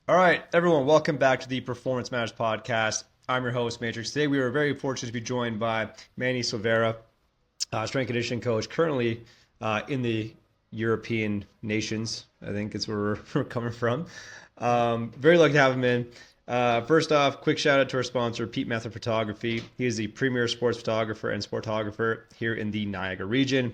All right, everyone, welcome back to the Performance Matters podcast. I'm your host, Matrixx. Today, we were very fortunate to be joined by Manny Silveira, strength conditioning coach, currently in the European nations. I think it's where we're coming from. Very lucky to have him in. First off, quick shout out to our sponsor, petemethnerphotography. He is the premier sports photographer and sportographer here in the Niagara region.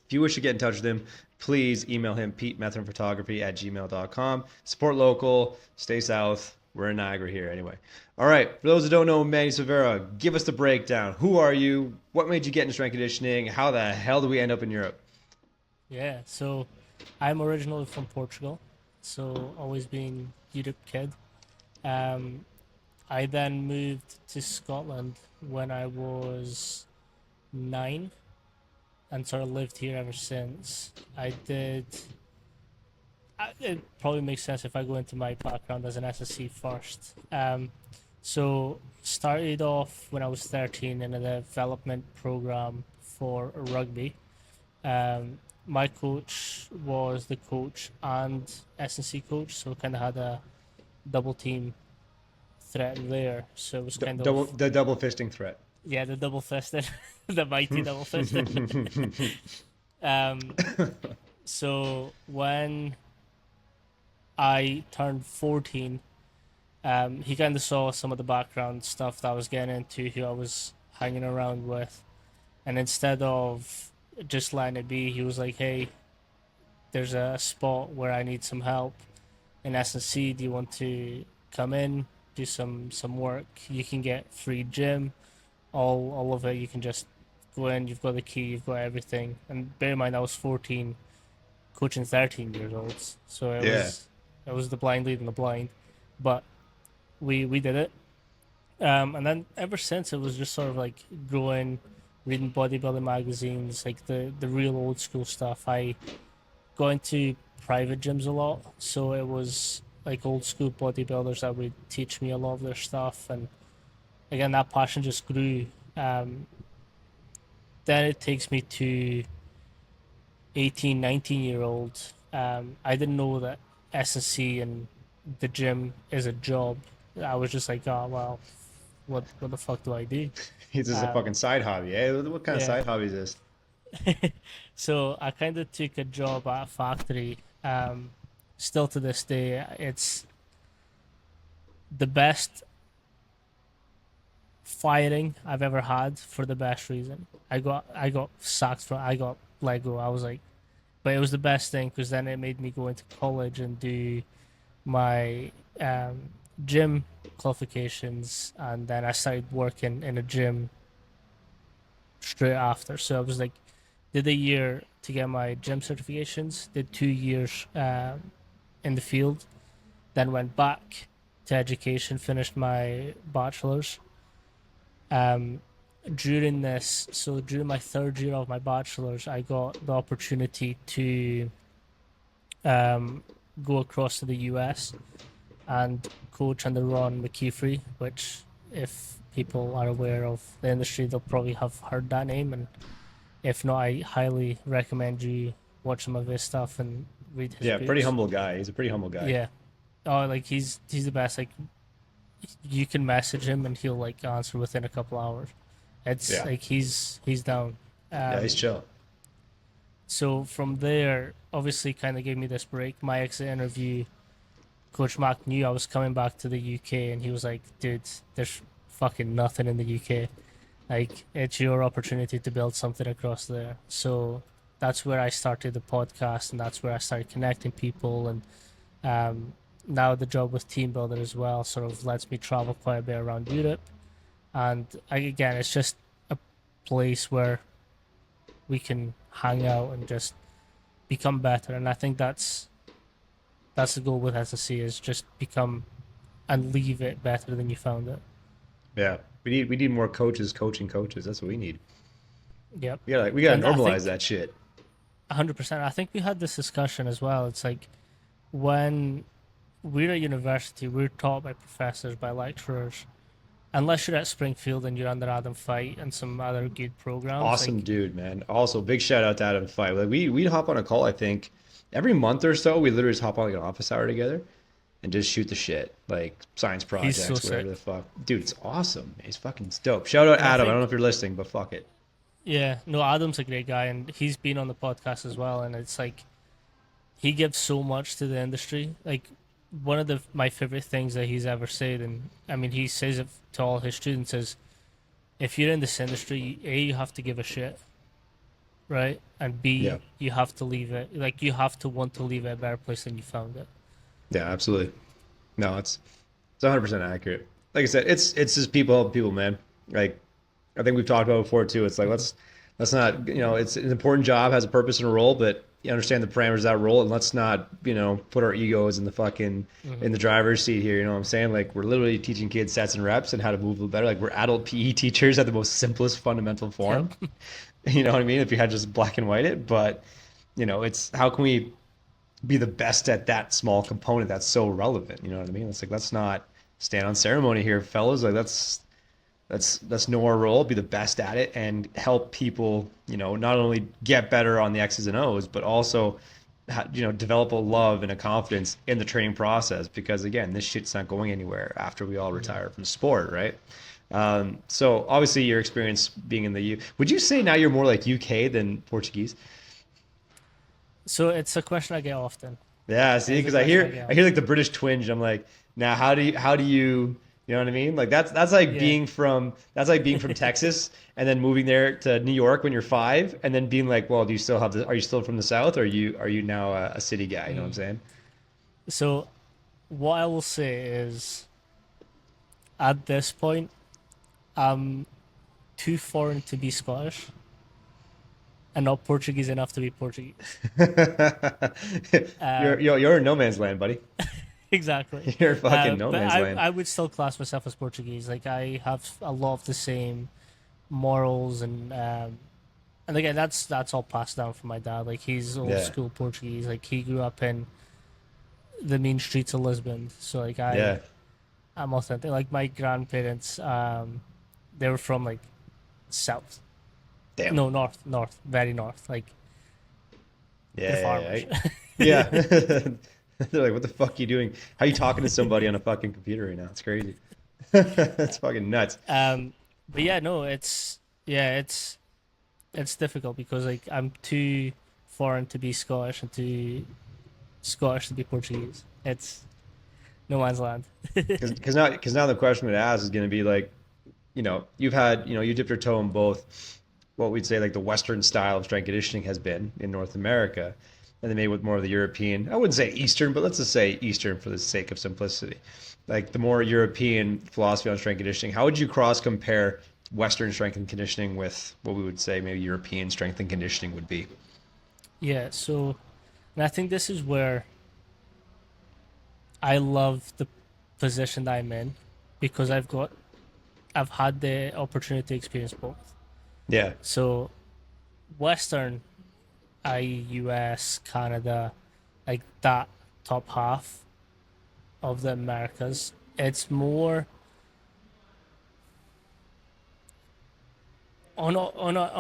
If you wish to get in touch with him, please email him petemethnerphotography@gmail.com. Support local, stay south. We're in Niagara here anyway. All right, for those who don't know Manny Silveira, give us the breakdown. Who are you? What made you get into strength conditioning? How the hell did we end up in Europe? Yeah, so I'm originally from Portugal, so always been Europe kid. Um, I then moved to Scotland when I was 9 and sort of lived here ever since. It probably makes sense if I go into my background as an SSC first. So started off when I was 13 in a development program for rugby. My coach was the coach and S&C coach, so kind of had a double team threat there. So it was kind of, The double fisting threat. yeah, the double fisted, the mighty double fisted. um, so when I turned 14, he kind of saw some of the background stuff that I was getting into, who I was hanging around with, and instead of just letting it be, he was like, "Hey, there's a spot where I need some help in S&C. Do you want to come in, do some work? You can get free gym, all of it. You can just go in. You've got the key. You've got everything." And bear in mind, I was 14, coaching 13 years olds, so Yeah. it was the blind leading the blind, but we did it. And then ever since, it was just sort of like growing, reading bodybuilding magazines, like the real old school stuff. I go into private gyms a lot, so it was like old school bodybuilders that would teach me a lot of their stuff, and again that passion just grew. Then it takes me to 18, 19 year old. I didn't know that S&C and the gym is a job. I was just like, oh well, what the fuck do I do? This is a fucking Um, side hobby, eh? What kind of yeah. side hobby is this? So I kind of took a job at a factory. Still to this day, it's the best firing I've ever had for the best reason. I got sacked from I got let go. I was like, but it was the best thing because then it made me go into college and do my gym qualifications, and then I started working in a gym straight after. So I was like, did a year to get my gym certifications, did 2 years in the field, then went back to education, finished my bachelor's. Um, during my third year of my bachelor's, I got the opportunity to um, go across to the US and coach under Ron McKeefery, which, if people are aware of the industry, they'll probably have heard that name. And if not, I highly recommend you watch some of his stuff and read his Yeah, pretty books. humble guy. He's a pretty humble guy. Yeah. Oh, like he's the best. Like you can message him and he'll like answer within a couple hours. It's Yeah. like he's down. Yeah, he's Um, chill. so from there, obviously, kind of gave me this break. My exit interview, Coach Mac knew I was coming back to the UK, and he was like, "Dude, there's fucking nothing in the UK. Like, it's your opportunity to build something across there." So that's where I started the podcast, and that's where I started connecting people. And um, now the job with Team Builder as well sort of lets me travel quite a bit around Europe. And again, it's just a place where we can hang out and just become better. And I think that's the goal with SSC, is just become and leave it better than you found it. Yeah. We need more coaches coaching coaches. That's what we need. Yep. We gotta And I normalize think that shit. 100%. I think we had this discussion as well. It's like when we're at university, we're taught by professors, by lecturers. Unless you're at Springfield and you're under Adam Fight and some other good programs, Awesome like dude, man. Also, big shout out to Adam Five. Like we'd hop on a call, I think, every month or so. We literally just hop on like an office hour together. and just shoot the shit, like science He's so projects, whatever sick. the fuck. Dude, it's awesome. He's fucking dope. Shout out And I Adam. I don't know think, if you're listening, but fuck it. yeah, no, Adam's a great guy, and he's been on the podcast as well. And it's like he gives so much to the industry. Like one of my favorite things that he's ever said, and I mean, he says it to all his students is, if you're in this industry, A, you have to give a shit, right? And Yeah. B, you have to leave it. Like you have to want to leave it a better place than you found it. Yeah, absolutely. No, it's 100% accurate. Like I said, it's just people helping people, man. Like I think we've talked about before too. It's like let's not, it's an important job, has a purpose and a role, but you understand the parameters of that role, and let's not, put our egos in the fucking in the driver's seat here. You know what I'm saying? Like we're literally teaching kids sets and reps and how to move a little better. Like we're adult PE teachers at the most simplest fundamental form. Yep. You know what I mean? If you had just black and white it, but it's how can we be the best at that small component that's so relevant? You know what I mean? It's like let's not stand on ceremony here, fellas. Like let's know our role, be the best at it, and help people, not only get better on the X's and O's, but also, develop a love and a confidence in the training process. Because again, this shit's not going anywhere after we all retire from sport, right? So obviously, your experience being in the U, would you say now you're more like UK than Portuguese? So it's a question I get often. Yeah, It see, is a because I question I hear get I hear often. like the British twinge. I'm like, now how do you you know what I mean? Like that's like Yeah. being from Texas and then moving there to New York when you're 5, and then being like, well, do you still have the are you still from the South, or are you now a city guy? You know what I'm saying? So what I will say is, at this point, I'm too foreign to be Scottish and not Portuguese enough to be Portuguese. You're Um, you're in no man's land, buddy. exactly. You're fucking no But man's land. I would still class myself as Portuguese. Like I have a lot of the same morals and again that's all passed down from my dad. Like he's old Yeah, school Portuguese. Like he grew up in the mean streets of Lisbon. So like yeah. I'm authentic. Like my grandparents, they were from like south. Damn. No, north, very north. Like they're Yeah, yeah, farmers. yeah. Yeah. They're like, what the fuck are you doing? How are you talking to somebody on a fucking computer right now? It's crazy. It's fucking nuts. um, but yeah, no, it's difficult because like I'm too foreign to be Scottish and too Scottish to be Portuguese. It's no man's land. Because now the question to ask is going to be like, you dipped your toe in both what we'd say like the Western style of strength conditioning has been in North America, and then maybe with more of the European, I wouldn't say Eastern, but let's just say Eastern for the sake of simplicity, like the more European philosophy on strength conditioning. How would you cross compare Western strength and conditioning with what we would say maybe European strength and conditioning would be? Yeah, so and I think this is where I love the position that I'm in because I've had the opportunity to experience both. Yeah, So Western, US, Canada, like that top half of the Americas, it's more on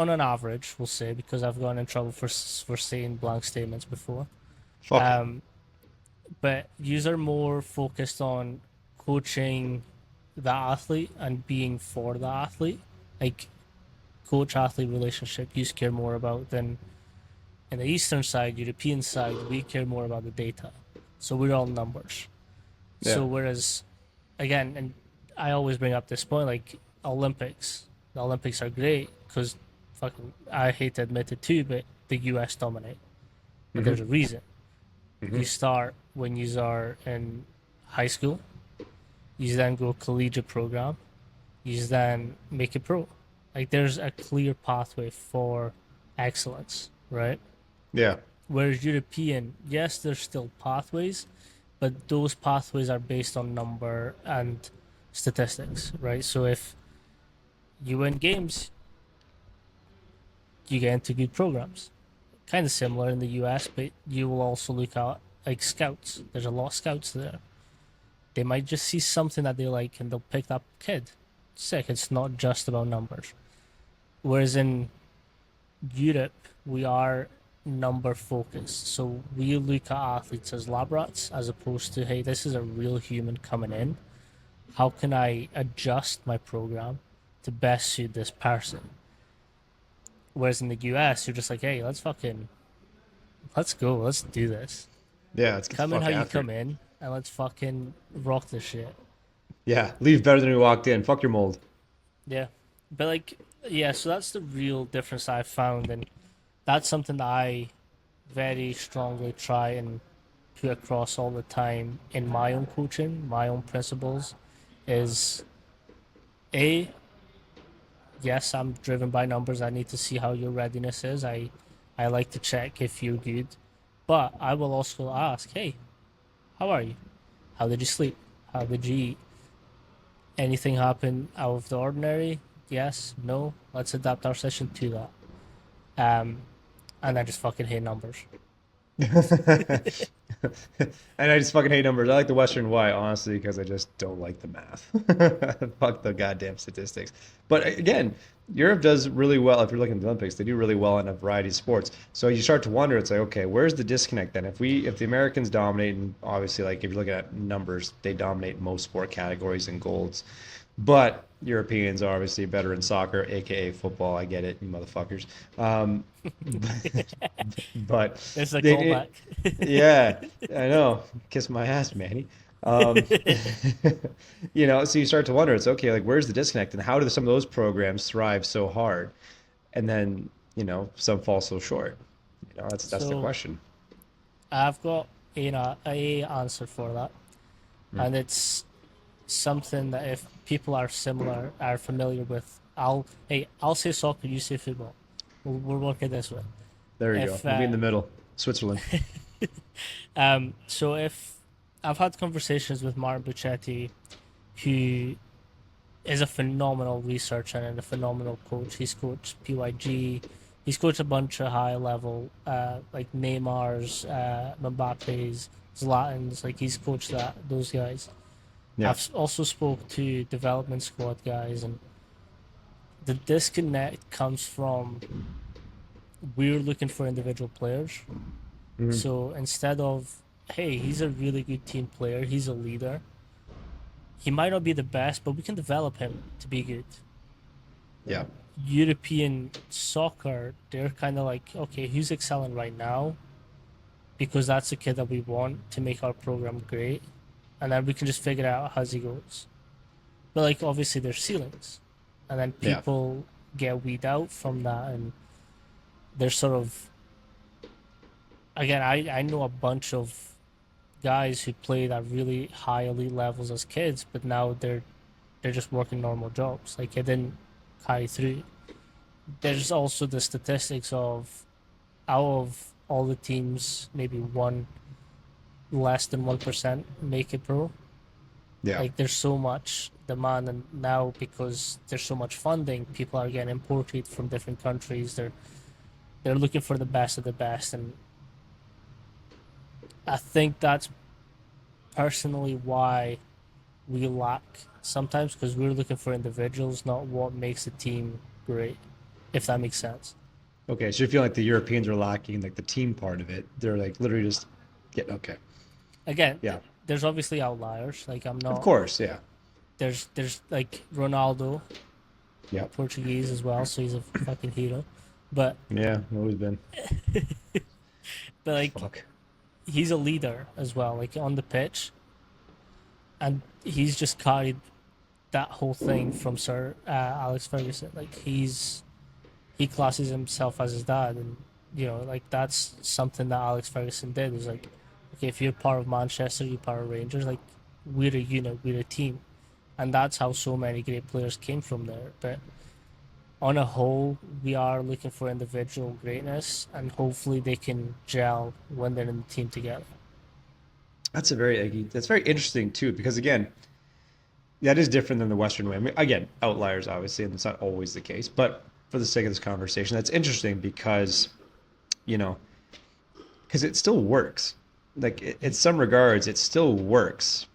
an average, we'll say, because I've gone in trouble for saying blank statements before. fuck it. Um, but yous are more focused on coaching the athlete and being for the athlete. Like coach athlete relationship, you care more about than in the Eastern side, European side, we care more about the data. So we're all numbers. Yeah. So whereas again, and I always bring up this point, like Olympics. The Olympics are great because fucking I hate to admit it too, but the US dominate. But Hmm. there's a reason. Hmm. You start when you are in high school, you then go collegiate program, you then make it pro. Like there's a clear pathway for excellence, right? Yeah. Whereas European, yes, there's still pathways, but those pathways are based on number and statistics, right? So if you win games, you get into good programs. Kind of similar in the US, but you will also look at like scouts. There's a lot of scouts there. They might just see something that they like and they'll pick that kid. Sick. It's not just about numbers. Whereas in Europe, we are. number focused. So we look at athletes as lab rats as opposed to, hey, this is a real human coming in. How can I adjust my program to best suit this person? Whereas in the US, you're just like, hey, let's go, let's do this. Yeah, let's get the Come in fuck how you after it. come in, and let's fucking rock this shit. Yeah, leave better than we walked in. Fuck your mold. Yeah, but like, yeah, so that's the real difference I found, and that's something that I very strongly try and put across all the time in my own coaching, my own principles, is a yes, I'm driven by numbers. I need to see how your readiness is. I like to check if you're good, but I will also ask, hey, how are you? How did you sleep? How did you eat? Anything happen out of the ordinary? Yes, no. Let's adapt our session to that. And I just fucking hate numbers. And I just fucking hate numbers. I like the Western Y, honestly, because I just don't like the math. Fuck the goddamn statistics. But again, Europe does really well. If you're looking at the Olympics, they do really well in a variety of sports. So you start to wonder, it's like, okay, where's the disconnect then? If the Americans dominate, and obviously, like if you're looking at numbers, they dominate most sport categories and golds. But Europeans are obviously better in soccer, aka football. I get it, you motherfuckers. But It's a they, callback. yeah, I know. Kiss my ass, Manny. Um, so you start to wonder, it's okay, like where's the disconnect and how do some of those programs thrive so hard? And then, some fall so short. That's the So question. I've got a answer for that, Mm. and it's something that if people are familiar with, I'll say soccer, you say football. We're working this way. There you go. If We'll be in the middle. Switzerland. so if I've had conversations with Martin Buccetti, who is a phenomenal researcher and a phenomenal coach. He's coached PYG. He's coached a bunch of high level, like Neymar's, Mbappe's, Zlatan's. Like he's coached those guys. Yeah. I've also spoke to development squad guys, and the disconnect comes from we're looking for individual players. Mhm. So instead of, hey, he's a really good team player, he's a leader. He might not be the best, but we can develop him to be good. Yeah. European soccer, they're kind of like, okay, who's excelling right now? Because that's the kid that we want to make our program great. And then we can just figure out as he goes. But, like, obviously, there's ceilings. And then Yeah. people get weed out from that. And they're sort of, again, I know a bunch of guys who played at really high elite levels as kids, but now they're just working normal jobs. Like, it didn't carry through. There's also the statistics of out of all the teams, maybe one less than 1% make it pro. Yeah. Like there's so much demand, and now because there's so much funding, people are getting imported from different countries. They're looking for the best of the best, and I think that's personally why we lack sometimes because we're looking for individuals, not what makes a team great. If that makes sense. Okay. So you feel like the Europeans are lacking like the team part of it. They're like literally just okay. Again, Yeah. there's obviously outliers. Like I'm Of not. course. Yeah. There's like Ronaldo, Yeah. Portuguese as well, so he's a fucking hero. But Yeah. Always been. like Fuck. he's a leader as well, like on the pitch, and he's just carried that whole thing from Sir Alex Ferguson. Like he classes himself as his dad, and like that's something that Alex Ferguson did. Is like, okay, if you're part of Manchester, you're part of Rangers. Like we're a unit, we're a team, and that's how so many great players came from there. But on a whole, we are looking for individual greatness, and hopefully they can gel when they're in the team together. That's very interesting too, because again, that is different than the Western way. I mean, again, outliers obviously, and it's not always the case. But for the sake of this conversation, that's interesting because you know, because it still works. Like in some regards, it still works,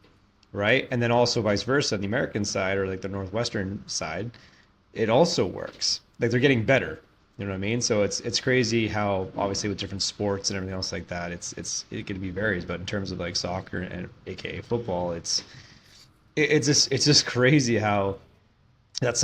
right? And then also vice versa on the American side or like the Northwestern side, it also works. Like they're getting better. You know what I mean? So it's crazy how obviously with different sports and everything else like that, it could be varies. But in terms of like soccer and AKA football, it's just crazy how that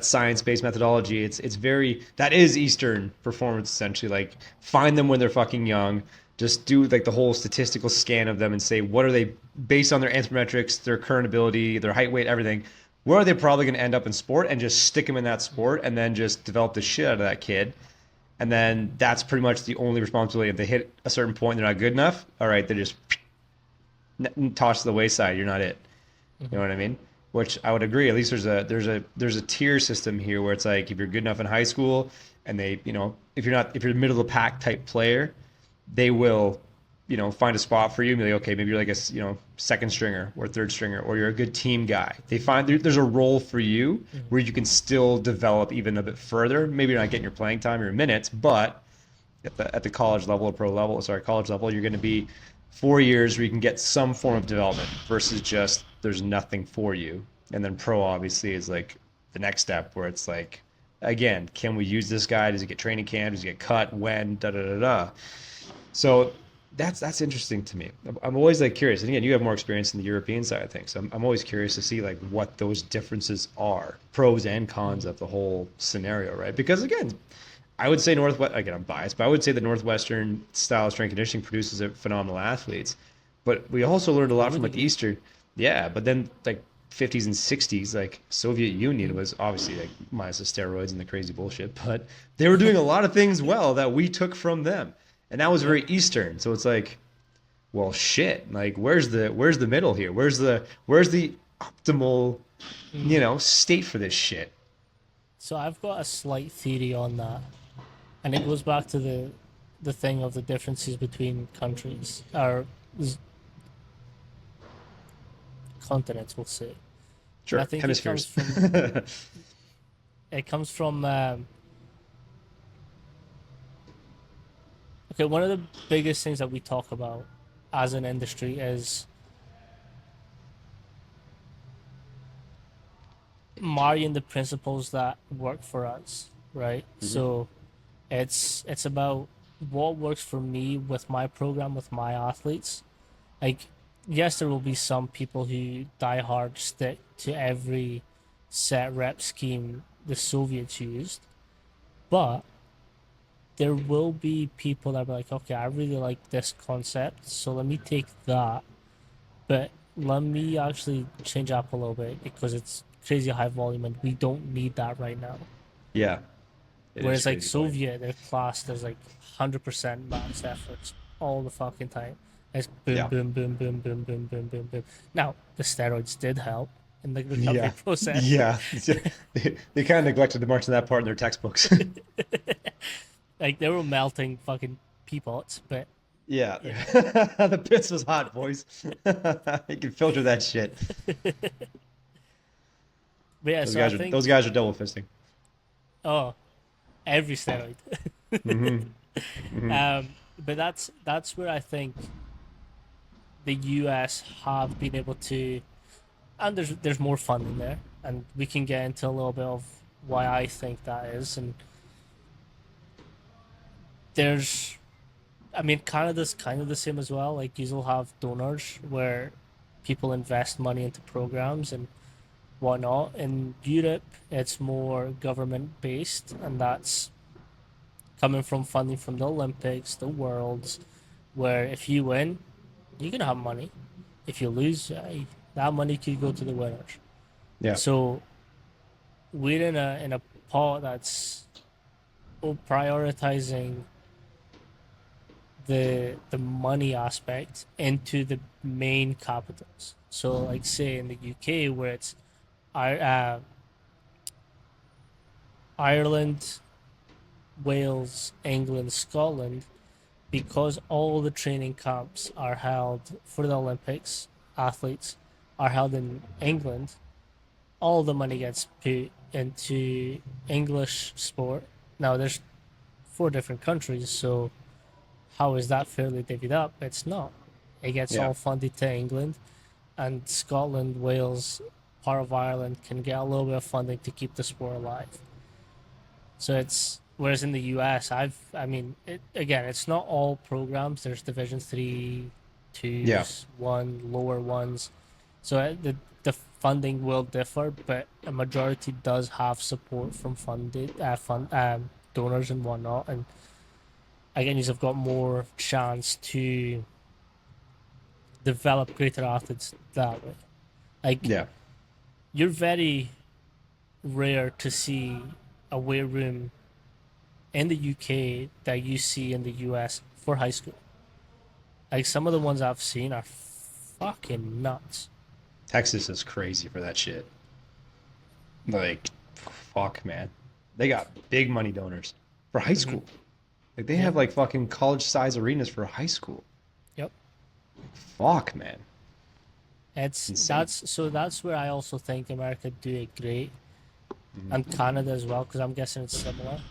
science-based methodology. It's very that is Eastern performance essentially. Like find them when they're fucking young. Just do like the whole statistical scan of them and say what are they based on their anthropometrics, their current ability, their height, weight, everything. Where are they probably going to end up in sport and just stick them in that sport and then just develop the shit out of that kid. And then that's pretty much the only responsibility. If they hit a certain point, they're not good enough. All right, they're just tossed to the wayside. You're not it. You Mm-hmm. know what I mean? Which I would agree. At least there's a tier system here where it's like if you're good enough in high school and they, if you're a middle of the pack type player, they will, find a spot for you and be like, okay, maybe you're like a, second stringer or third stringer or you're a good team guy. They find there's a role for you Mm-hmm. where you can still develop even a bit further. Maybe you're not getting your playing time or your minutes, but at the college level or pro level, sorry, college level, you're going to be 4 years where you can get some form of development versus just there's nothing for you. And then pro obviously is like the next step where it's like, again, can we use this guy? Does he get training camp? Does he get cut? When? Da da da da. So that's interesting to me. I'm always like curious. And again, you have more experience in the European side of things. So I'm always curious to see like what those differences are, pros and cons of the whole scenario, right? Because again, I would say Northwest. Again, I'm biased, but I would say the Northwestern style of strength conditioning produces phenomenal athletes. But we also learned a lot from Really like the good. Eastern, yeah. But then like 50s and 60s, like Soviet Union was obviously like minus the steroids and the crazy bullshit, but they were doing a lot of things well that we took from them, and that was Yep. very Eastern. So it's like, well, shit. Like, where's the middle here? Where's the optimal, Mm. state for this shit? So I've got a slight theory on that, and it goes back to the thing of the differences between countries or continents, we'll say. And I Sure, think hemispheres. it comes from okay. One of the biggest things that we talk about as an industry is marrying the principles that work for us, right? Hmm. So it's about what works for me with my program with my athletes. Like, yes, there will be some people who die hard stick to every set rep scheme the Soviets used, but there will be people that are like, okay, I really like this concept, so let me take that, but let me actually change up a little bit because it's crazy high volume and we don't need that right now. Yeah, it is Whereas like crazy volume. Soviet, they're classed as like 100% max efforts all the fucking time. It's boom, Yeah. boom, boom, boom, boom, boom, boom, boom, boom. Now the steroids did help in the recovery Yeah. process. Yeah. They kind of neglected to mention that part in their textbooks. Like they were melting fucking pea pots, but Yeah. you know. The piss was hot, boys. You can filter that shit. But yeah, Those so I guys are think those guys are double fisting. oh, every steroid. Hmm. Hmm. But that's where I think the US have been able to, and there's more funding there, and we can get into a little bit of why I think that is. And there's, I mean, Canada's kind of the same as well. Like you'll have donors where people invest money into programs and whatnot. In Europe, it's more government based, and that's coming from funding from the Olympics, the Worlds, where if you win, you can have money. If you lose, that money could go to the winners. Yeah. So we're in a pot that's prioritizing the money aspect into the main capitals. So like say in the UK where it's uh, Ireland, Wales, England, Scotland, because all the training camps are held for the Olympics, athletes are held in England, all the money gets put into English sport. Now there's four different countries, so how is that fairly divvied up? It's not. It gets Yeah. all funded to England, and Scotland, Wales, part of Ireland can get a little bit of funding to keep the sport alive. So it's Whereas in the US, I mean, again, it's not all programs. There's Division three, Yeah. twos, one, lower ones. So the funding will differ, but a majority does have support from donors and whatnot. And again, you've got more chance to develop greater athletes that way. Like, Yeah. you're very rare to see a weight room in the UK that you see in the US for high school. Like, some of the ones I've seen are fucking nuts. Texas is crazy for that shit. Like, fuck, man. They got big money donors for high Hmm. school. Like, they Yeah. have like fucking college size arenas for high school. Yep. Fuck, man. It's Insane. that's where I also think America do it great, Mhm. and Canada as well, because I'm guessing it's similar.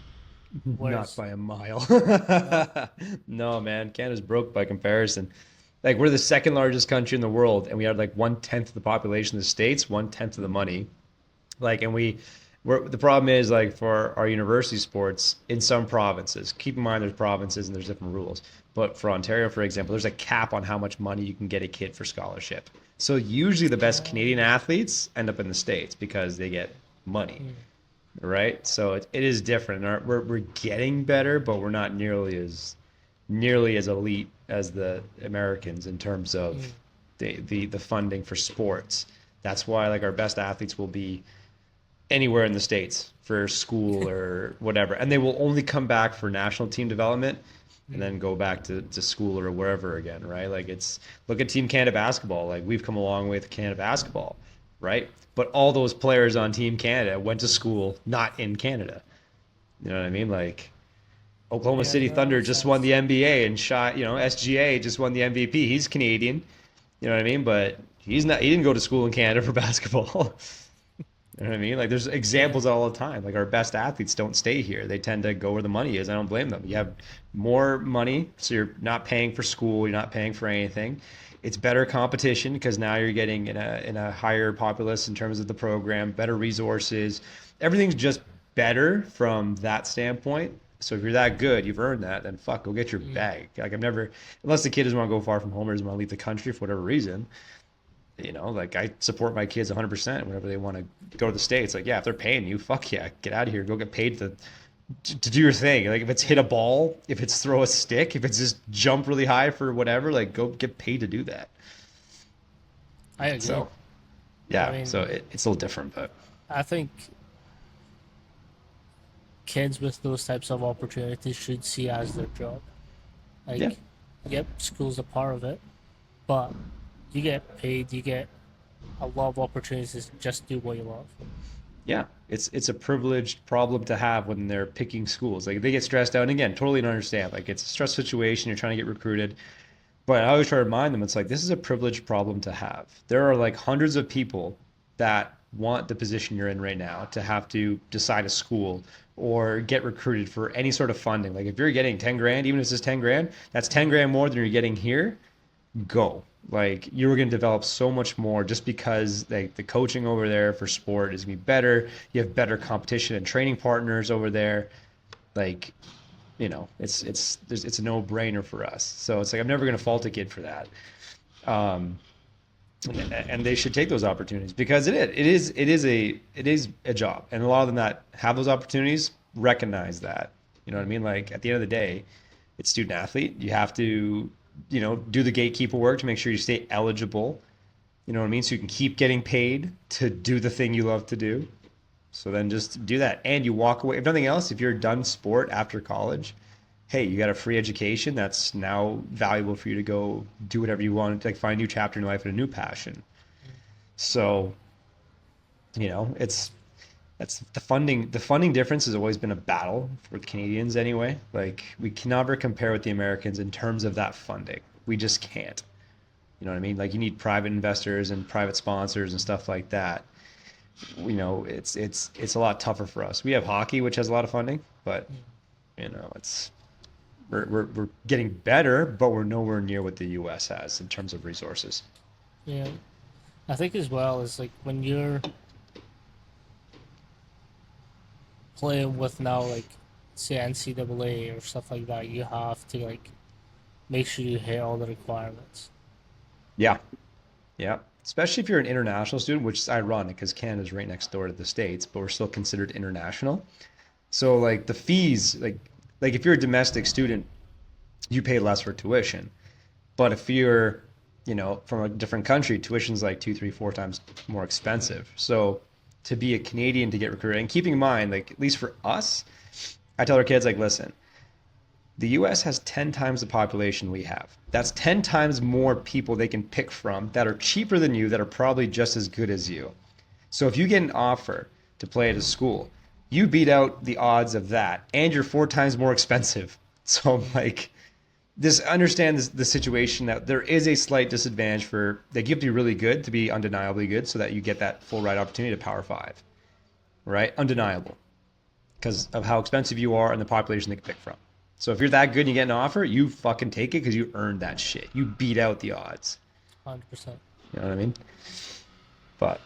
Not Whereas by a mile. no, No, man. Canada's broke by comparison. Like, we're the second largest country in the world, and we have like 1/10 of the population of the States, 1/10 of the money. Like, and the problem is like for our university sports in some provinces. Keep in mind there's provinces and there's different rules. But for Ontario, for example, there's a cap on how much money you can get a kid for scholarship. So usually the best Canadian athletes end up in the States because they get money, mm, right? So it is different. We're getting better, but we're not nearly as elite as the Americans in terms of mm, the funding for sports. That's why like our best athletes will be anywhere in the States for school or whatever. And they will only come back for national team development and mm, then go back to school or wherever again, right? Like look at Team Canada basketball. Like we've come a long way with Canada basketball, right? But all those players on Team Canada went to school not in Canada. You know what I mean? Like Oklahoma yeah, City no, that Thunder makes just won sense. the NBA and shot, SGA just won the MVP. He's Canadian, you know what I mean? But he didn't go to school in Canada for basketball. You know what I mean? Like there's Yeah, examples all the time. Like our best athletes don't stay here. They tend to go where the money is. I don't blame them. You have more money, so you're not paying for school, you're not paying for anything. It's better competition because now you're getting in a higher populace in terms of the program, better resources. Everything's just better from that standpoint. So if you're that good, you've earned that, then fuck, go get your mm, bag. Like I've never, unless the kid doesn't want to go far from home or doesn't want to leave the country for whatever reason, like I support my kids 100% whenever they want to go to the States. Like, yeah, if they're paying you, fuck yeah, get out of here. Go get paid to do your thing. Like, if it's hit a ball, if it's throw a stick, if it's just jump really high for whatever, like, go get paid to do that. I agree. So, I yeah, mean, so it's a little different, but I think kids with those types of opportunities should see as their job. yeah, Like, yep, school's a part of it, but you get paid, you get a lot of opportunities to just do what you love. yeah, it's a privileged problem to have when they're picking schools. Like, they get stressed out, and again, totally don't understand. Like, it's a stress situation. You're trying to get recruited. But I always try to remind them, it's like this is a privileged problem to have. There are like hundreds of people that want the position you're in right now to have to decide a school or get recruited for any sort of funding. Like if you're getting 10 grand, even if it's just 10 grand, that's 10 Mm, grand more than you're getting here. Go. Like you're going to develop so much more just because like the coaching over there for sport is going to be better. You have better competition and training partners over there. Like it's a no brainer for us. So it's like I'm never going to fault a kid for that. Um, and they should take those opportunities because it is a job, and a lot of them that have those opportunities recognize that. You know what I mm, mean? Like at the end of the day, it's student athlete. You have to do the gatekeeper work to make sure you stay eligible. You know what I mean? So you can keep getting paid to do the thing you love to do. So then just do that. And you walk away. If nothing else, if you're done sport after college, hey, you got a free education that's now valuable for you to go do whatever you want, like find a new chapter in your life and a new passion. mm. So, it's that's the funding. The funding difference has always been a battle for the Canadians anyway. Like we can never compare with the Americans in terms of that funding. We just can't. You know what I mean? Like you need private investors and private sponsors and stuff like that. It's a lot tougher for us. We have hockey, which has a lot of funding, but it's we're getting better, but we're nowhere near what the U.S. has in terms of resources. Yeah, I think as well is like when you're playing with now like say NCAA or stuff like that, you have to like make sure you hit all the requirements. Yeah. Yeah. Especially if you're an international student, which is ironic because Canada's right next door to the States, but we're still considered international. So like the fees, like if you're a domestic student, you pay less for tuition. But if you're, from a different country, tuition's like two, three, four times more expensive. So to be a Canadian to get recruited, and keeping in mind, like at least for us, I tell our kids like, listen, the US has 10 times the population we have. That's 10 times more people they can pick from that are cheaper than you, that are probably just as good as you. So if you get an offer to play at a school, you beat out the odds of that, and you're four times more expensive. So I'm like, this understand the situation that there is a slight disadvantage for like you have to be really good to be undeniably good so that you get that full ride opportunity to Power Five, right? Undeniable because of how expensive you are and the population they can pick from. So if you're that good and you get an offer, you fucking take it because you earned that shit. You beat out the odds. 100%. You know what I mean? But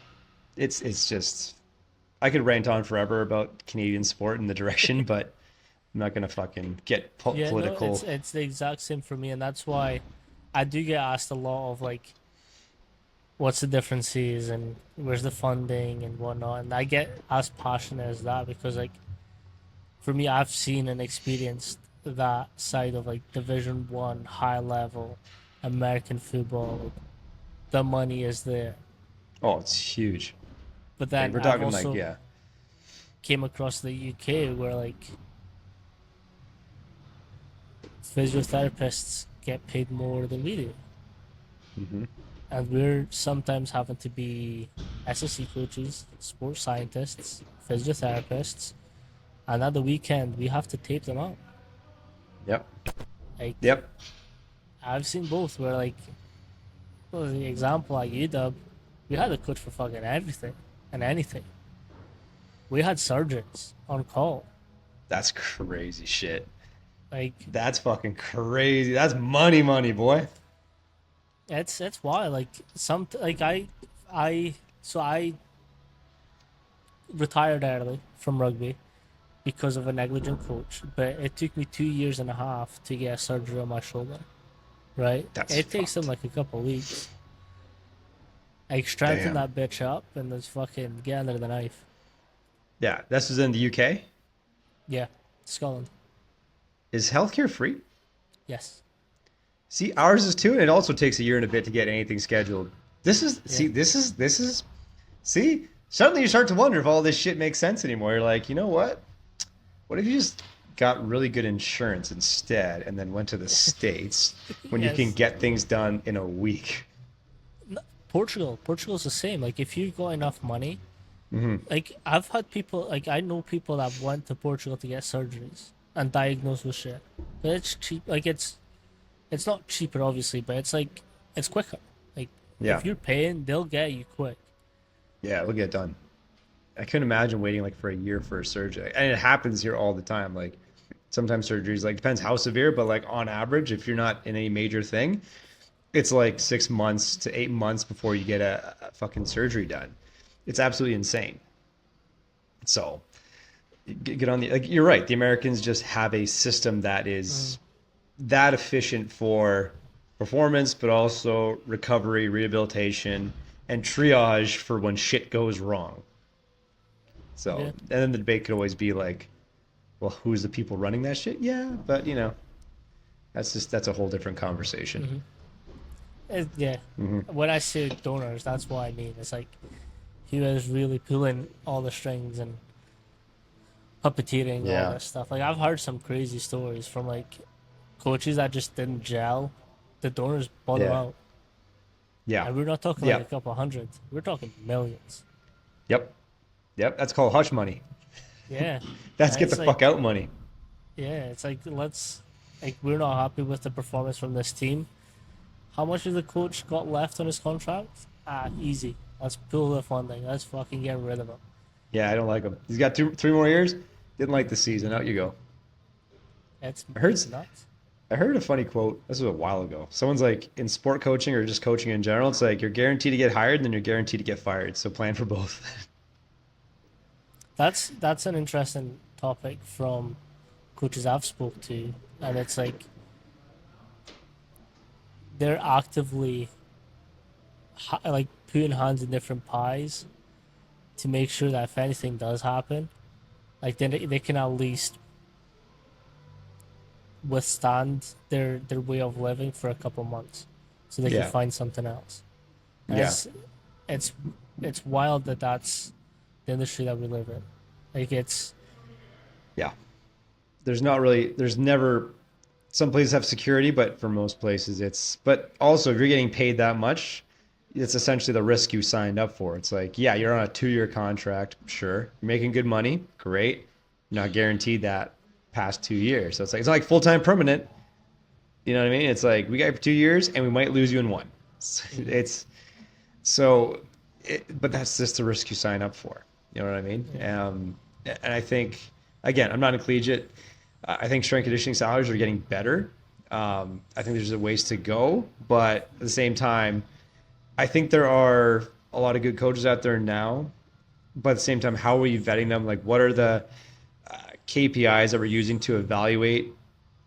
it's just I could rant on forever about Canadian sport and the direction, but I'm not gonna fucking get Yeah, no, political. it's the exact same for me, and that's why I do get asked a lot of like, what's the differences and where's the funding and whatnot, and I get as passionate as that because like for me, I've seen and experienced that side of like Division One, high level American football. Like, the money is there, Oh, it's huge. but Like then we're I've talking like also yeah. came across the UK where like physiotherapists get paid more than we do. Hmm. And we're sometimes having to be SSC coaches, sports scientists, physiotherapists, and at the weekend we have to tape them out. Yep. Like Yep. I've seen both where like well, the example at UW, we had a coach for fucking everything and anything. We had surgeons on call. That's crazy shit. Like That's fucking crazy. That's money, money, boy. it's wild. Like some like I so I retired early from rugby because of a negligent coach, but it took me 2 years and a half to get a surgery on my shoulder. Right? That's It takes them fucked. like a couple of weeks. Like strengthen Damn. that bitch up and let's fucking get under the knife. Yeah, this is in the UK. Yeah, Scotland. Is healthcare free? Yes. See, ours is too, and it also takes a year and a bit to get anything scheduled. This is Yeah. see, this is see. Suddenly you start to wonder if all this shit makes sense anymore. You're like, you know what? What if you just got really good insurance instead, and then went to the States when you can Yes. get things done in a week? Portugal's the same. Like if you've got enough money, Hmm. like I've had people, like I know people that went to Portugal to get surgeries and diagnosed with shit. But it's cheap. Like it's not cheaper obviously, but it's like it's quicker. Like Yeah, if you're paying, they'll get you quick. yeah, it'll get done. I couldn't imagine waiting like for a year for a surgery, and it happens here all the time. Like sometimes surgeries, like depends how severe, but like on average, if you're not in any major thing, it's like 6 months to 8 months before you get a fucking surgery done. It's absolutely insane. So get on the like you're right. The Americans just have a system that Mm. is that efficient for performance, but also recovery, rehabilitation, and triage for when shit goes wrong. So, Yeah. and then the debate could always be like, well, who's the people running that shit? Yeah, but that's a whole different conversation. Hmm. Yeah. Hmm. When I say donors, that's what I mean. It's like he was really pulling all the strings and puppeteering all Yeah, this stuff. Like I've heard some crazy stories from like coaches that just didn't gel. The donors bought them yeah, out, yeah, and we're not talking like a yep, couple hundred. We're talking millions. yep, yep. That's called hush money. Yeah, That's and get the it's like fuck out money. yeah, it's like let's like we're not happy with the performance from this team. How much has the coach got left on his contract? Ah, easy. Let's pull the funding. Let's fucking get rid of him. Yeah, I don't like him. He's got two, 3 more years. Didn't like the season. Out you go. It's I heard it's nuts. I heard a funny quote. This was a while ago. Someone's like, in sport coaching or just coaching in general, it's like you're guaranteed to get hired and then you're guaranteed to get fired. So plan for both. That's an interesting topic from coaches I've spoke to, and it's like they're actively like putting hands in different pies to make sure that if anything does happen, like then they can at least withstand their way of living for a couple months, so they can Yeah. find something else. And Yeah. it's it's wild that that's the industry that we live in. Like it's Yeah. There's never, some places have security, but for most places but also if you're getting paid that much, it's essentially the risk you signed up for. It's like, yeah, you're on a 2-year contract. Sure. You're making good money. Great. You're not guaranteed that past 2 years. So it's not like full-time permanent. You know what I mean? It's like we got you for 2 years and we might lose you in one. It's so, but that's just the risk you sign up for. You know what I mean? yeah. And I think, again, I'm not a collegiate. I think strength conditioning salaries are getting better. I think there's a ways to go, but at the same time, I think there are a lot of good coaches out there now. But at the same time, how are you vetting them? Like, what are the KPIs that we're using to evaluate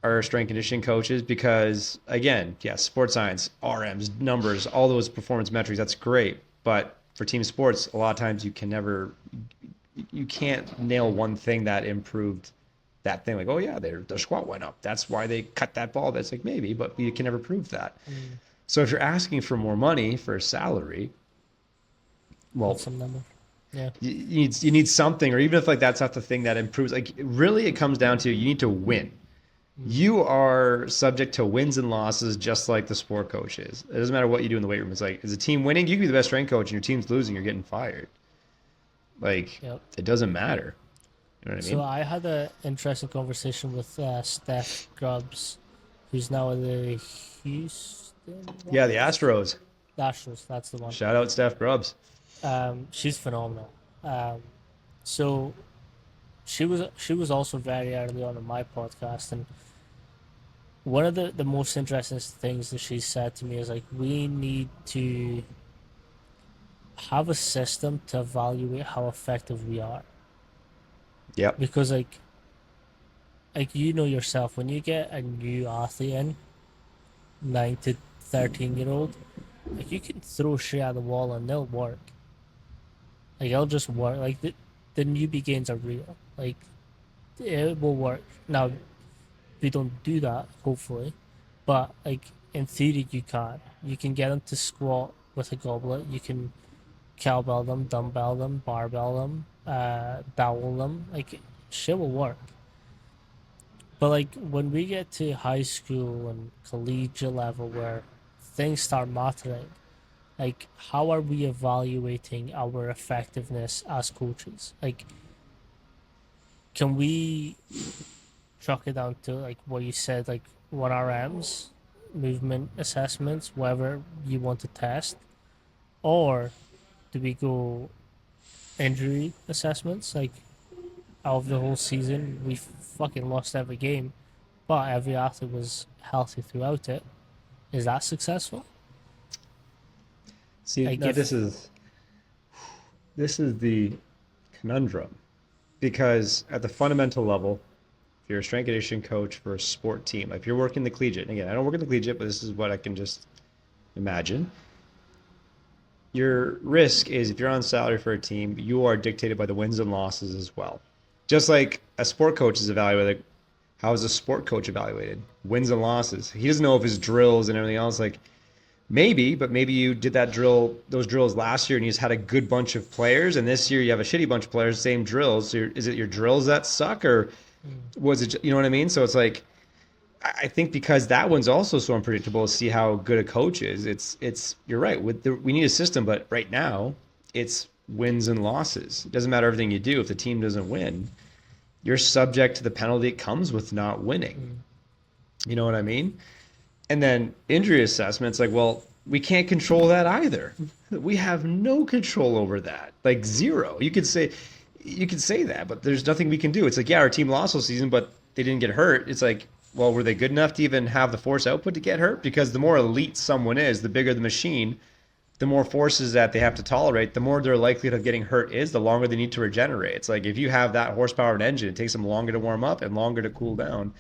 our strength conditioning coaches? Because again, yeah, sports science, RMs, numbers, all those performance metrics, that's great. But for team sports, a lot of times you can't nail one thing that improved that thing. Like, oh yeah, their squat went up. That's why they cut that ball. That's like maybe, but you can never prove that. So if you're asking for more money for a salary, well, What's some number? Yeah. you need something, or even if like that's not the thing that improves. Like really, it comes down to you need to win. You are subject to wins and losses just like the sport coach is. It doesn't matter what you do in the weight room. It's like, is the team winning? You can be the best strength coach and your team's losing, you're getting fired. Like, Yep. it doesn't matter. You know what I So mean? I had an interesting conversation with Steph Grubbs, who's now at the Houston Yeah, the Rockets. Astros. Astros, that's the one. Shout out Steph Grubbs. She's phenomenal. So she was also very early on in my podcast, and one of the most interesting things that she said to me is like we need to have a system to evaluate how effective we are, Yep. because like you know yourself, when you get a new athlete in, 9 to 13 year old, like you can throw shit at the wall and they'll work. Like it'll just work. Like the newbie gains are real. Like it will work. Now we don't do that, hopefully, but like in theory you can. You can get them to squat with a goblet. You can cowbell them, dumbbell them, barbell them, dowel them. Like shit will work. But like when we get to high school and collegiate level where things start mattering, like how are we evaluating our effectiveness as coaches? Like can we chalk it down to like what you said, like 1 RMs, movement assessments, whatever you want to test, or do we go injury assessments? Like out of the whole season, we fucking lost every game, but every athlete was healthy throughout it. Is that successful? See, Like now if this is the conundrum, because at the fundamental level, if you're a strength conditioning coach for a sport team, like if you're working the collegiate, and again, I don't work in the collegiate, but this is what I can just imagine. Your risk is if you're on salary for a team, you are dictated by the wins and losses as well. Just like a sport coach is evaluated, how is a sport coach evaluated? Wins and losses. He doesn't know if his drills and everything else, like maybe, but maybe you did those drills last year and you just had a good bunch of players, and this year you have a shitty bunch of players, same drills. So is it your drills that suck, or was it, you know what I mean? So it's like, I think because that one's also so unpredictable to see how good a coach is. You're right. We need a system, but right now it's wins and losses. It doesn't matter everything you do. If the team doesn't win, you're subject to the penalty it comes with not winning. You know what I mean? And then injury assessments, like, well, we can't control that either. We have no control over that, like zero. You could say that, but there's nothing we can do. It's like, yeah, our team lost all season, but they didn't get hurt. It's like, well, were they good enough to even have the force output to get hurt? Because the more elite someone is, the bigger the machine, the more forces that they have to tolerate, the more their likelihood of getting hurt is, the longer they need to regenerate. It's like if you have that horsepower of an engine, it takes them longer to warm up and longer to cool down.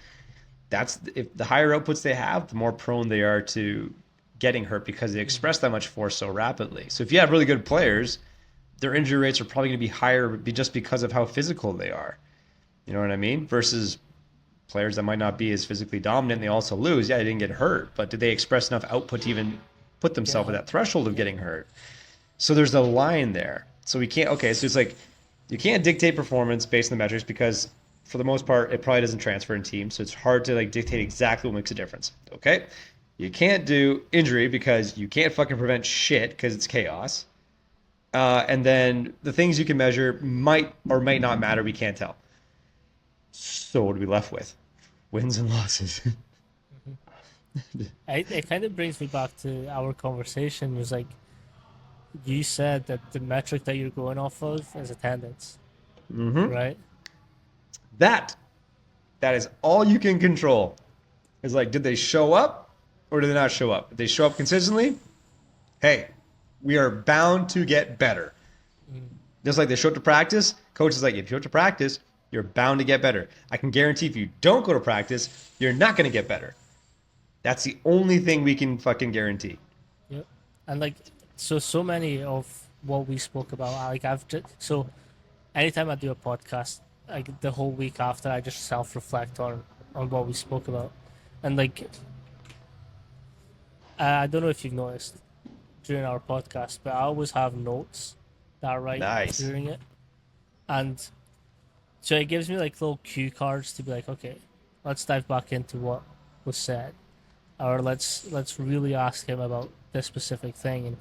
That's if the higher outputs they have, the more prone they are to getting hurt because they express that much force so rapidly. So if you have really good players, their injury rates are probably going to be higher just because of how physical they are. You know what I mean? Versus players that might not be as physically dominant, they also lose. Yeah, they didn't get hurt, but did they express enough output to even put themselves at that threshold of getting hurt? So there's a line there. So we can't, okay, so it's like you can't dictate performance based on the metrics because for the most part, it probably doesn't transfer in teams. So it's hard to like dictate exactly what makes a difference. Okay. You can't do injury because you can't fucking prevent shit because it's chaos. And then the things you can measure might or might not matter. We can't tell. So what are we left with? Wins and losses. It kind of brings me back to our conversation. It was like, you said that the metric that you're going off of is attendance, right? That is all you can control. Is like, did they show up or did they not show up? If they show up consistently, hey, we are bound to get better. Just like they show up to practice, coach is like, if you show up to practice, you're bound to get better. I can guarantee if you don't go to practice, you're not going to get better. That's the only thing we can fucking guarantee. Yep. And like, so many of what we spoke about, like so anytime I do a podcast, like the whole week after, I just self-reflect on what we spoke about. And like, I don't know if you've noticed during our podcast, but I always have notes that I write during it. And so it gives me like little cue cards to be like, okay, let's dive back into what was said. Or let's really ask him about this specific thing. And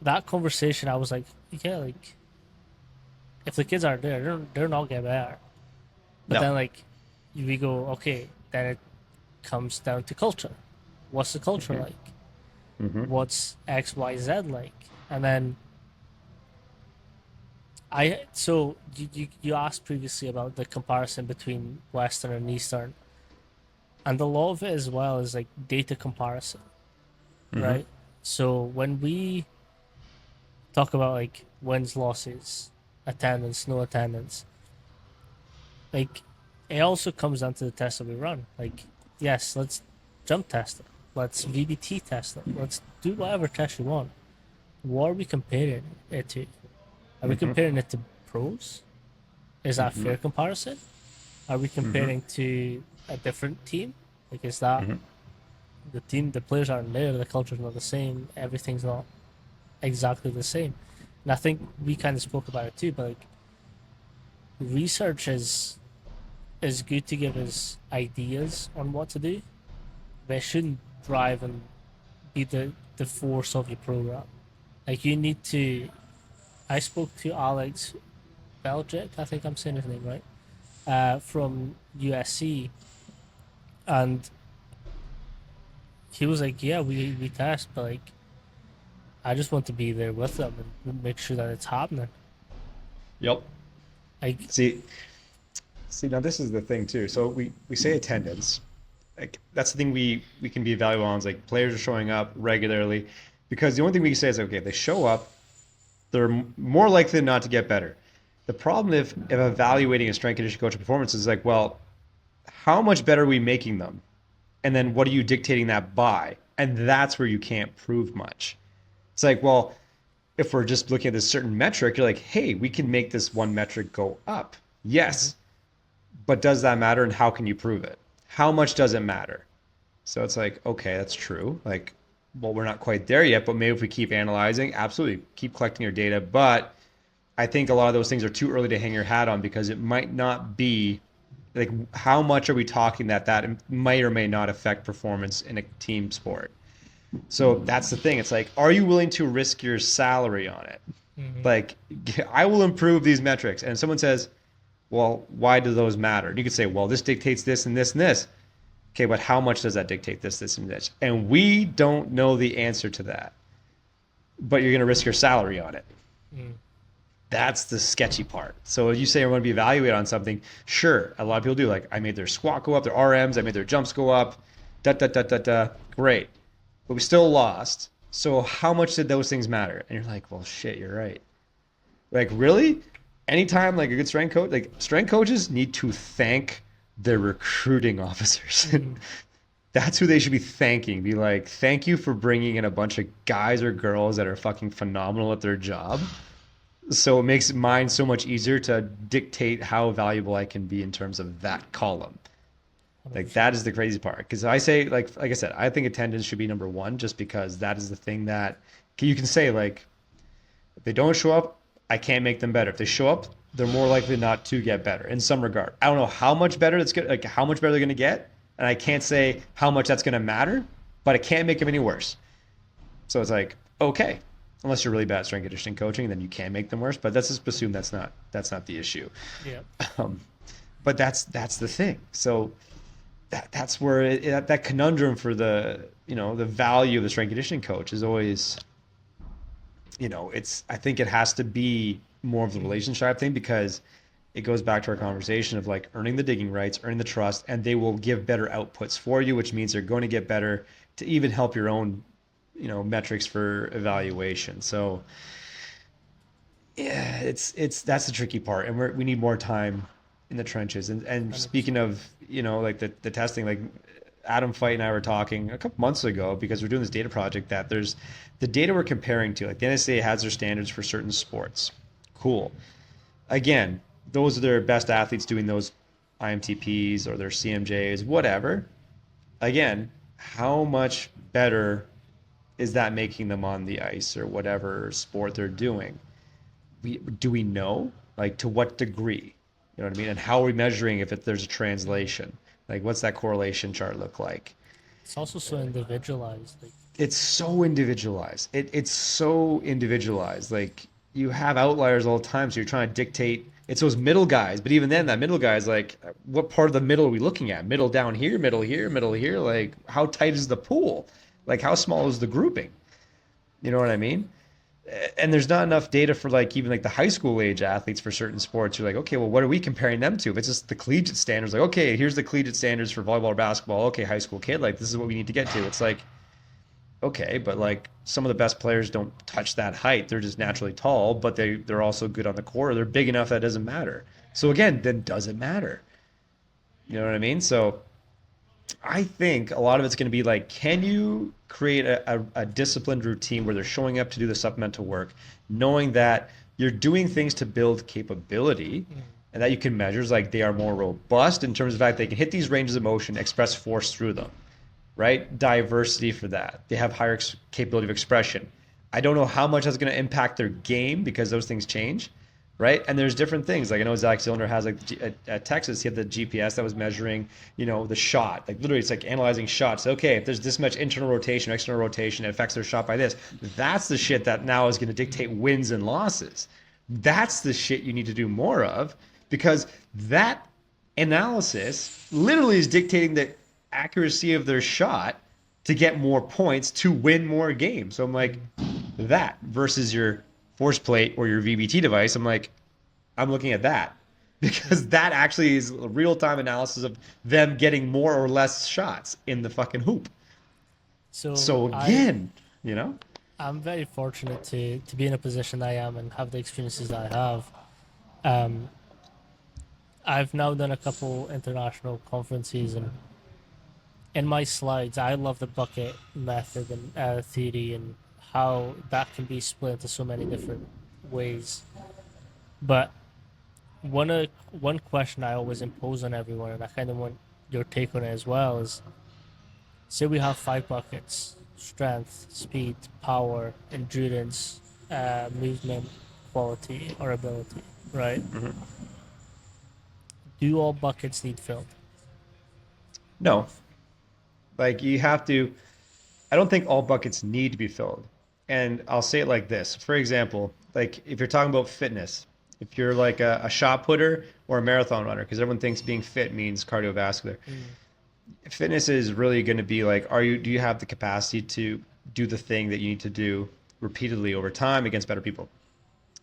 that conversation, I was like, yeah, like, if the kids aren't there, they're not getting better. But then, like, we go, okay, then it comes down to culture. What's the culture like? What's X, Y, Z like? And then so you asked previously about the comparison between Western and Eastern. And a lot of it as well is like data comparison, right? So when we talk about like wins, losses, attendance, no attendance, like it also comes down to the tests that we run. Like, yes, let's jump test it. Let's VBT test it. Let's do whatever test you want. What are we comparing it to? Are we comparing it to pros? Is that fair comparison? Are we comparing to a different team? Like, is that the players aren't there, the culture's not the same, everything's not exactly the same. And I think we kind of spoke about it too, but like, research is good to give us ideas on what to do, but it shouldn't drive and be the force of your program. Like, you need to. I spoke to Alex Belgic, I think I'm saying his name right, from USC, and he was like, yeah, we test, but like, I just want to be there with them and make sure that it's happening. Yep. Like, see, now this is the thing too. So we say attendance. Like, that's the thing we can be valuable on, is like players are showing up regularly, because the only thing we can say is, okay, if they show up, they're more likely than not to get better. The problem if evaluating a strength conditioning coach performance is like, well, how much better are we making them? And then what are you dictating that by? And that's where you can't prove much. It's like, well, if we're just looking at this certain metric, you're like, hey, we can make this one metric go up. Yes. But does that matter, and how can you prove it? How much does it matter? So it's like, okay, that's true. Like, well, we're not quite there yet, but maybe if we keep analyzing, absolutely, keep collecting your data. But I think a lot of those things are too early to hang your hat on, because it might not be, like, how much are we talking that may or may not affect performance in a team sport? So that's the thing. It's like, are you willing to risk your salary on it? Like, I will improve these metrics. And someone says, well, why do those matter? And you could say, well, this dictates this and this and this. Okay, but how much does that dictate this, this, and this? And we don't know the answer to that. But you're going to risk your salary on it. That's the sketchy part. So you say I want to be evaluated on something. Sure, a lot of people do. Like, I made their squat go up, their RMs, I made their jumps go up. Great. but we still lost. So how much did those things matter? And you're like, well, shit, you're right. Like, really? Anytime, like a good strength coach, like strength coaches need to thank their recruiting officers. Mm. That's who they should be thanking. Be like, thank you for bringing in a bunch of guys or girls that are fucking phenomenal at their job. So it makes mine so much easier to dictate how valuable I can be in terms of that column. Like 100%. that is the crazy part. Because I say, like I said, I think attendance should be number one, just because that is the thing that you can say like, if they don't show up, I can't make them better. If they show up, they're more likely not to get better in some regard. I don't know how much better that's good, like how much better they're going to get, and I can't say how much that's going to matter, but it can't make them any worse. So it's like, okay, unless you're really bad at strength conditioning coaching, then you can make them worse. But let's just assume that's not the issue. Yeah. Um, but that's the thing. So that's where that conundrum for the the value of the strength conditioning coach is always, I think it has to be more of the relationship thing, because it goes back to our conversation of like earning the digging rights, earning the trust, and they will give better outputs for you, which means they're going to get better to even help your own, metrics for evaluation. So yeah, it's that's the tricky part, and we need more time in the trenches. And speaking 100%. of, like the testing, like Adam Fight and I were talking a couple months ago, because we're doing this data project, that there's the data we're comparing to, like the NSA has their standards for certain sports. Cool. Again, those are their best athletes doing those IMTPs or their CMJs, whatever. Again, how much better is that making them on the ice or whatever sport they're doing? Do we know? Like, to what degree? You know what I mean? And how are we measuring if there's a translation? Like, what's that correlation chart look like? It's also so individualized. Like, It's so individualized. It's so individualized. Like, you have outliers all the time, so you're trying to dictate. It's those middle guys, but even then, that middle guy is like, what part of the middle are we looking at? Middle down here, middle here, middle here. Like, how tight is the pool? Like, how small is the grouping? You know what I mean? And there's not enough data for like even like the high school age athletes for certain sports. You're like, okay, well, what are we comparing them to? If it's just the collegiate standards, like, okay, here's the collegiate standards for volleyball or basketball. Okay, high school kid, like this is what we need to get to. It's like, okay, but like some of the best players don't touch that height. They're just naturally tall, but they're also good on the court. They're big enough that it doesn't matter. So again, then does it matter? You know what I mean? So I think a lot of it's going to be like, can you create a disciplined routine where they're showing up to do the supplemental work, knowing that you're doing things to build capability, and that you can measure like they are more robust in terms of the fact they can hit these ranges of motion, express force through them, right? Diversity for that. They have higher capability of expression. I don't know how much that's going to impact their game, because those things change, right? And there's different things. Like I know Zach Zillner has like at Texas, he had the GPS that was measuring, the shot. Like literally, it's like analyzing shots. Okay, if there's this much internal rotation, external rotation, it affects their shot by this. That's the shit that now is going to dictate wins and losses. That's the shit you need to do more of, because that analysis literally is dictating the accuracy of their shot to get more points to win more games. So I'm like, that versus your force plate or your VBT device, I'm looking at that, because that actually is real time analysis of them getting more or less shots in the fucking hoop. so So again, you know, I'm very fortunate to be in a position that I am and have the experiences that I have. Um, I've now done a couple international conferences, and in my slides, I love the bucket method and theory, and how that can be split into so many different ways. But one question I always impose on everyone, and I kind of want your take on it as well, is say we have 5 buckets: strength, speed, power, endurance, movement, quality, or ability, right? Do all buckets need filled? no, like you have to. I don't think all buckets need to be filled. And I'll say it like this. For example, like if you're talking about fitness, if you're like a shot putter or a marathon runner, because everyone thinks being fit means cardiovascular. Fitness is really going to be like, do you have the capacity to do the thing that you need to do repeatedly over time against better people?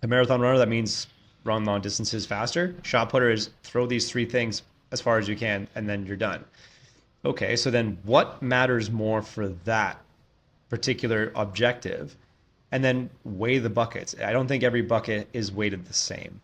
A marathon runner, that means run long distances faster. Shot putter is throw these 3 things as far as you can and then you're done. Okay, so then what matters more for that particular objective, and then weigh the buckets. I don't think every bucket is weighted the same.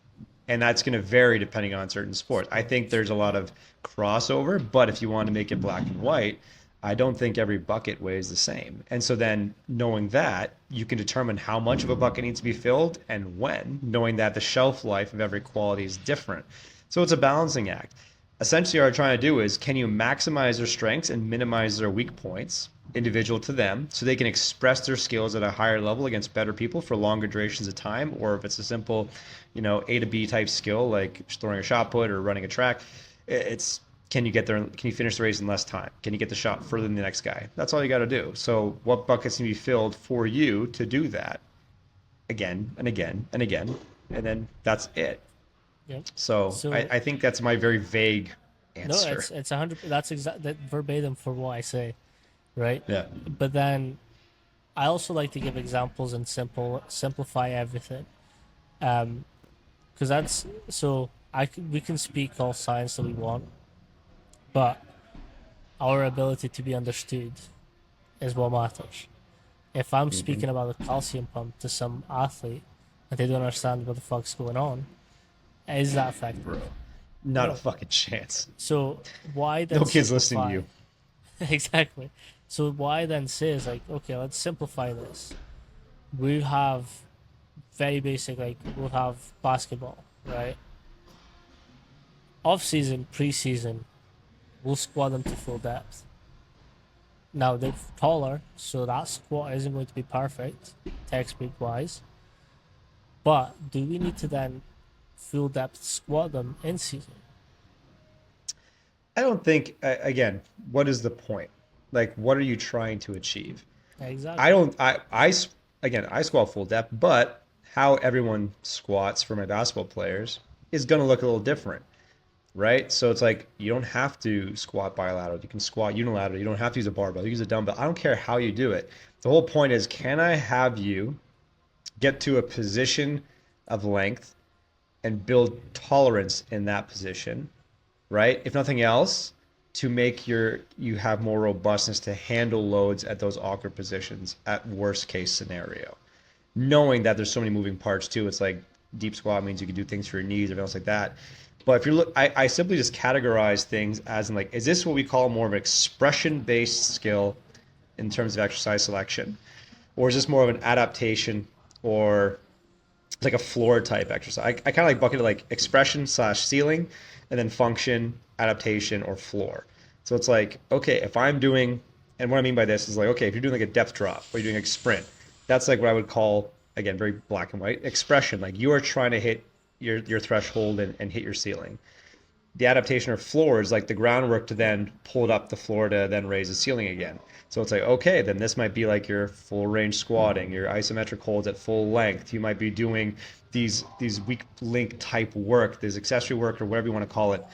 And that's going to vary depending on certain sports. I think there's a lot of crossover, but if you want to make it black and white, I don't think every bucket weighs the same. And so then knowing that, you can determine how much of a bucket needs to be filled and when, knowing that the shelf life of every quality is different. So it's a balancing act. Essentially, what we're trying to do is, can you maximize their strengths and minimize their weak points, individual to them, so they can express their skills at a higher level against better people for longer durations of time? Or if it's a simple, A to B type skill like throwing a shot put or running a track, it's, can you get there? Can you finish the race in less time? Can you get the shot further than the next guy? That's all you got to do. So what buckets need to be filled for you to do that again and again and again, and then that's it. Yep. So So I think that's my very vague no, answer. it's 100. That's exact that verbatim for what I say, right? Yeah. But then I also like to give examples and simplify everything. Because that's so we can speak all science that we want, but our ability to be understood is what matters. If I'm Hmm. speaking about the calcium pump to some athlete and they don't understand what the fuck's going on, is that effective? Bro, not a No. fucking chance. So why No then kids listening to simplify? you. Exactly. So why then say is like, okay, let's simplify this. We have very basic, like we'll have basketball, right? Off season, pre-season, we'll squat them to full depth. Now they're taller, so that squat isn't going to be perfect, textbook wise. But do we need to then full depth squat them in season? I don't think, again, what is the point? Like, what are you trying to achieve? I Exactly. don't, again, I squat full depth, but how everyone squats for my basketball players is going to look a little different, right? So it's like, you don't have to squat bilateral. You can squat unilateral. You don't have to use a barbell. You use a dumbbell. I don't care how you do it. The whole point is, can I have you get to a position of length and build tolerance in that position, right? If nothing else, to make you have more robustness to handle loads at those awkward positions at worst case scenario. Knowing that there's so many moving parts too, it's like deep squat means you can do things for your knees, everything else like that. But if you look, I simply just categorize things as in like, is this what we call more of an expression based skill in terms of exercise selection? Or is this more of an adaptation or like a floor type exercise? I kind of like bucket it like expression slash ceiling and then function, adaptation, or floor. So it's like, okay, if I'm doing, and what I mean by this is like, okay, if you're doing like a depth drop or you're doing a sprint, that's like what I would call, again, very black and white expression. Like you are trying to hit your threshold and hit your ceiling. The adaptation or floor is like the groundwork to then pull it up the floor to then raise the ceiling again. So it's like, okay, then this might be like your full range squatting, your isometric holds at full length. You might be doing these weak link type work, this accessory work or whatever you want to call it,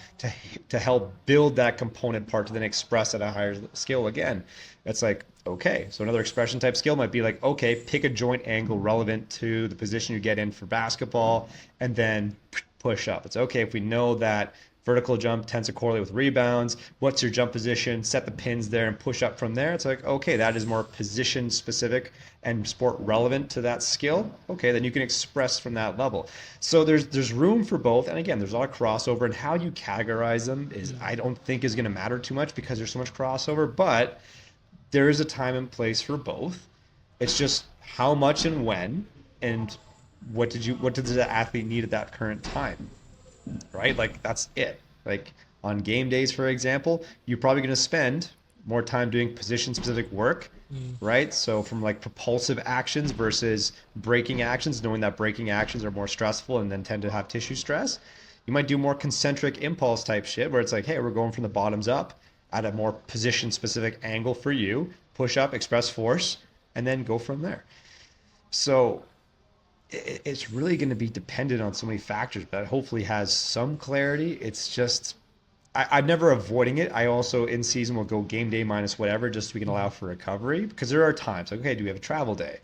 to help build that component part to then express at a higher skill again. It's like, okay, so another expression type skill might be like, okay, pick a joint angle relevant to the position you get in for basketball and then push up. It's okay if we know that vertical jump tends to correlate with rebounds. What's your jump position? Set the pins there and push up from there. It's like, okay, that is more position specific and sport relevant to that skill. Okay, then you can express from that level. So there's room for both. And again, there's a lot of crossover, and how you categorize them is, I don't think, is going to matter too much because there's so much crossover, but there is a time and place for both. It's just how much and when, and what does the athlete need at that current time, right? Like that's it. Like on game days, for example, you're probably going to spend more time doing position specific work, Mm. right? So from like propulsive actions versus braking actions, knowing that braking actions are more stressful and then tend to have tissue stress. You might do more concentric impulse type shit where it's like, hey, we're going from the bottoms up at a more position specific angle for you, push up, express force, and then go from there. So it's really going to be dependent on so many factors, but hopefully has some clarity. It's just I'm never avoiding it. I also in season will go game day minus whatever just so we can allow for recovery because there are times like, okay, do we have a travel day?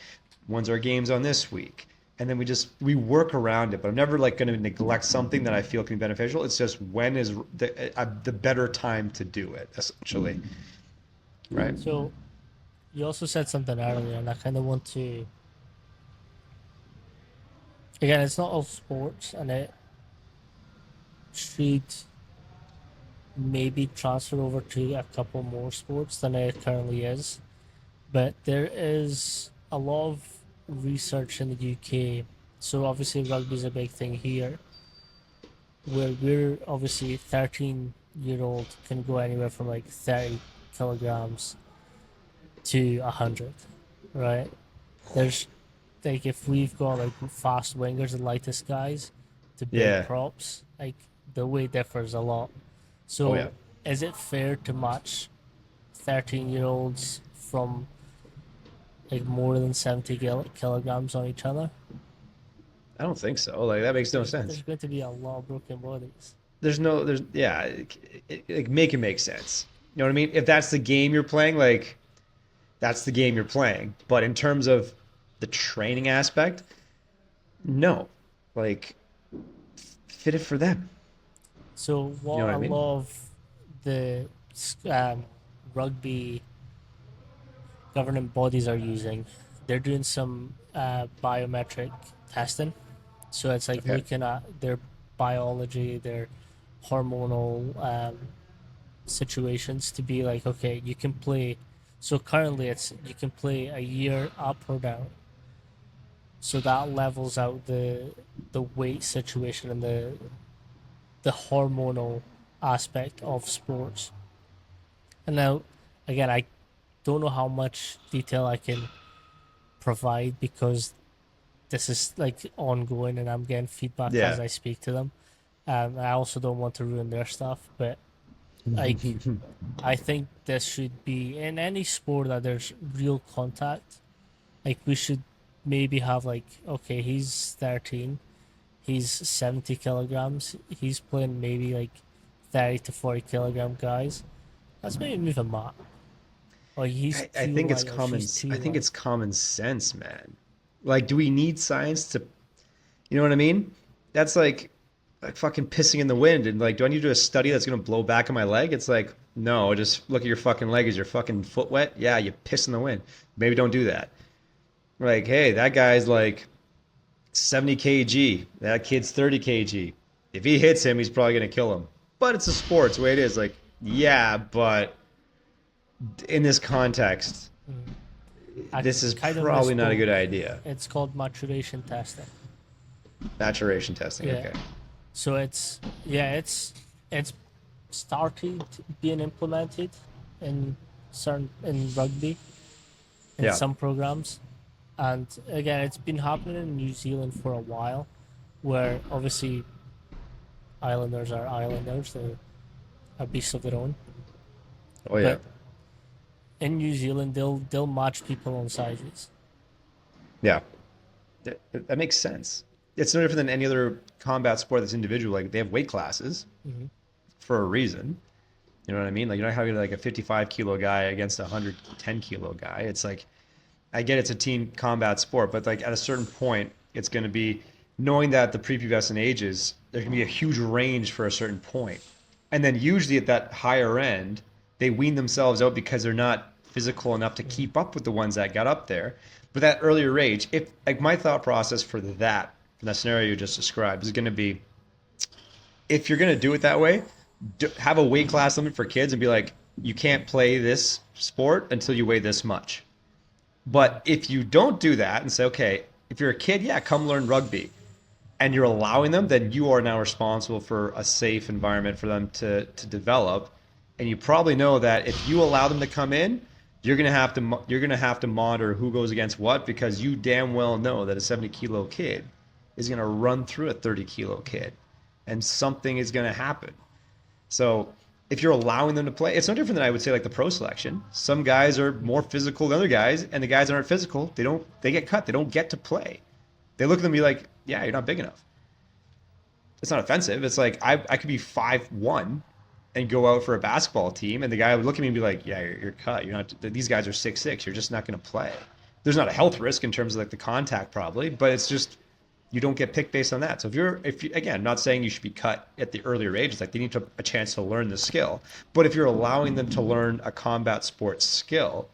When's our games on this week? And then we work around it, but I'm never like going to neglect something that I feel can be beneficial. It's just when is the better time to do it, essentially, right? So You also said something earlier, and I kind of want to. Again, it's not all sports, and it should maybe transfer over to a couple more sports than it currently is. But there is a lot of research in the UK. So obviously rugby is a big thing here, where we're obviously 13-year-old can go anywhere from like 30 kilograms to 100, right? There's like if we've got like fast wingers, the lightest guys, to big Yeah. props, like the weight differs a lot. Oh yeah. So is it fair to match 13-year-olds from like more than 70 kilograms on each other? I don't think so. Like that makes no There's sense. going to be a lot of broken bodies. There's yeah, like make it make sense. You know what I mean? If that's the game you're playing, like that's the game you're playing. But in terms of the training aspect, no. Like fit it for them. So You know what what I a mean? lot of the um, rugby governing bodies are using, they're doing some biometric testing. So it's like Okay. looking at their biology, their hormonal situations to be like, okay, you can play. So currently, it's you can play a year up or down. So that levels out the weight situation and the hormonal aspect of sports. And now, again, I don't know how much detail I can provide because this is like ongoing and I'm getting feedback as Yeah. I speak to them. I also don't want to ruin their stuff, but like I think this should be in any sport that there's real contact. Like we should maybe have like okay, he's 13, he's 70 kilograms, he's playing maybe like 30 to 40 kilogram guys. Let's maybe move him up. Or he's I too think it's light or she's I too think light. it's common sense, man. Like, do we need science to, you know what I mean? That's like fucking pissing in the wind. And like, do I need to do a study that's gonna blow back on my leg? It's like, no, just look at your fucking leg. Is your fucking foot wet? Yeah, you piss in the wind. Maybe don't do that. Like, hey, that guy's like 70 kg. That kid's 30 kg. If he hits him, he's probably gonna kill him. But it's a sport, it's the way it is. Like, yeah, but in this context, Mm. I this is kind of probably not a misspoke. good idea. It's called maturation testing. Maturation testing. Yeah. Okay. So it's started being implemented in in rugby in Yeah. some programs, and again it's been happening in New Zealand for a while, where obviously islanders are islanders, they're a beast of their own, Oh yeah. but in New Zealand they'll match people on sizes. Yeah. That makes sense. It's no different than any other combat sport that's individual. Like they have weight classes Hmm. for a reason. You know what I mean? Like you're not having like a 55 kilo guy against a 110 kilo guy. It's like I get it's a team combat sport, but like at a certain point, it's going to be knowing that the prepubescent ages, there can be a huge range for a certain point. And then usually at that higher end, they wean themselves out because they're not physical enough to keep up with the ones that got up there. But that earlier age, if like my thought process for that scenario you just described, is going to be if you're going to do it that way, have a weight class limit for kids and be like, you can't play this sport until you weigh this much. But if you don't do that and say, okay, if you're a kid, yeah, come learn rugby, and you're allowing them, then you are now responsible for a safe environment for them to develop. And you probably know that if you allow them to come in, you're gonna have to monitor who goes against what because you damn well know that a 70 kilo kid is gonna run through a 30 kilo kid, and something is gonna happen. So if you're allowing them to play, it's no different than I would say like the pro selection. Some guys are more physical than other guys, and the guys that aren't physical, they get cut. They don't get to play. They look at them and be like, yeah, you're not big enough. It's not offensive. It's like I could be 5'1" and go out for a basketball team, and the guy would look at me and be like, yeah, you're cut. You're not. These guys are 6'6". You're just not going to play. There's not a health risk in terms of like the contact probably, but it's just you don't get picked based on that. So if you again, not saying you should be cut at the earlier age, it's like they need a chance to learn the skill. But if you're allowing them to learn a combat sports skill,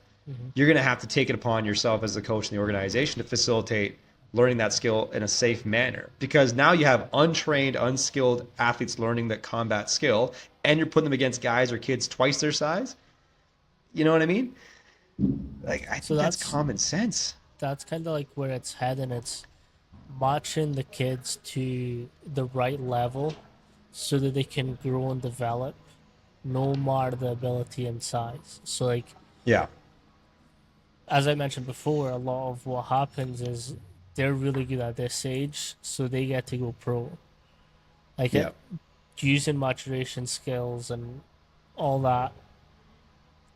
you're going to have to take it upon yourself as the coach in the organization to facilitate learning that skill in a safe manner, because now you have untrained, unskilled athletes learning that combat skill, and you're putting them against guys or kids twice their size. You know what I mean? Like, I So think that's common sense. that's kind of like where it's heading. It's matching the kids to the right level so that they can grow and develop no matter the ability and size. So like Yeah. as I mentioned before, a lot of what happens is they're really good at this age, so they get to go pro. Like Yeah. using maturation skills and all that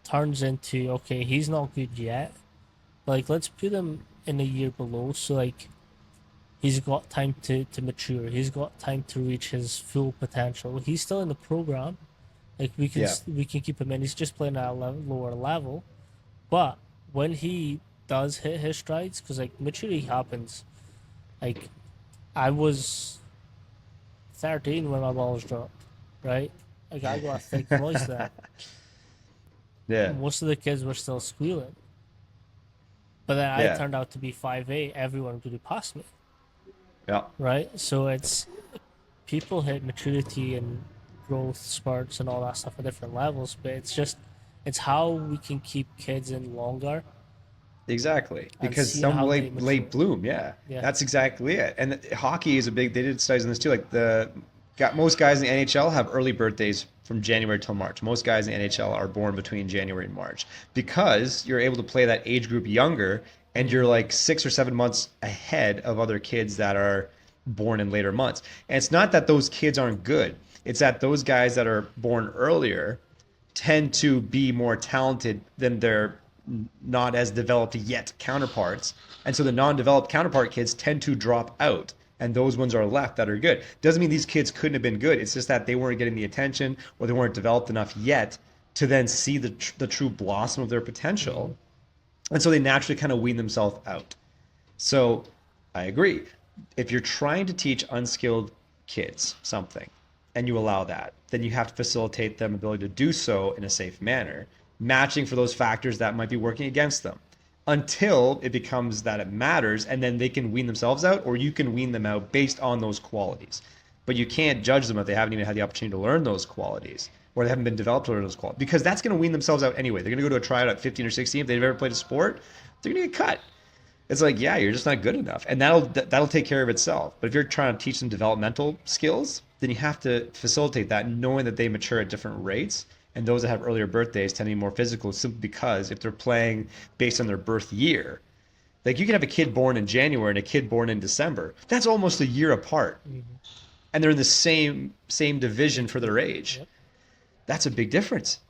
turns into okay, he's not good yet. Like let's put him in a year below, so like he's got time to mature. He's got time to reach his full potential. He's still in the program. Like Yeah. we can keep him in. He's just playing at a lower level. But when he does hit his strides, because like maturity happens. Like I was 13 when my ball was dropped, right? Like I got a thick voice then. Yeah. Most of the kids were still squealing. But then I Yeah. turned out to be 5'8". Everyone could pass me, Yeah. right? So it's people hit maturity and growth spurts and all that stuff at different levels, but it's how we can keep kids in longer Exactly, and because seeing some how they late mature. bloom, yeah, Yeah. that's exactly it. And hockey is a big. They did studies on this too. Like got most guys in the NHL have early birthdays from January till March. Most guys in the NHL are born between January and March because you're able to play that age group younger, and you're like 6 or 7 months ahead of other kids that are born in later months. And it's not that those kids aren't good; it's that those guys that are born earlier tend to be more talented than their not as developed yet counterparts. And so the non-developed counterpart kids tend to drop out. And those ones are left that are good. Doesn't mean these kids couldn't have been good. It's just that they weren't getting the attention or they weren't developed enough yet to then see the true blossom of their potential. And so they naturally kind of wean themselves out. So I agree. If you're trying to teach unskilled kids something and you allow that, then you have to facilitate them ability to do so in a safe manner, matching for those factors that might be working against them until it becomes that it matters, and then they can wean themselves out or you can wean them out based on those qualities. But you can't judge them if they haven't even had the opportunity to learn those qualities or they haven't been developed to learn those qualities, because that's going to wean themselves out anyway. They're going to go to a tryout at 15 or 16. If they've ever played a sport, they're going to get cut. It's like, yeah, you're just not good enough, and that'll take care of itself. But if you're trying to teach them developmental skills, then you have to facilitate that, knowing that they mature at different rates, and those that have earlier birthdays tend to be more physical, simply because if they're playing based on their birth year, like you can have a kid born in January and a kid born in December. That's almost a year apart, and they're in the same division for their age. Yep. That's a big difference,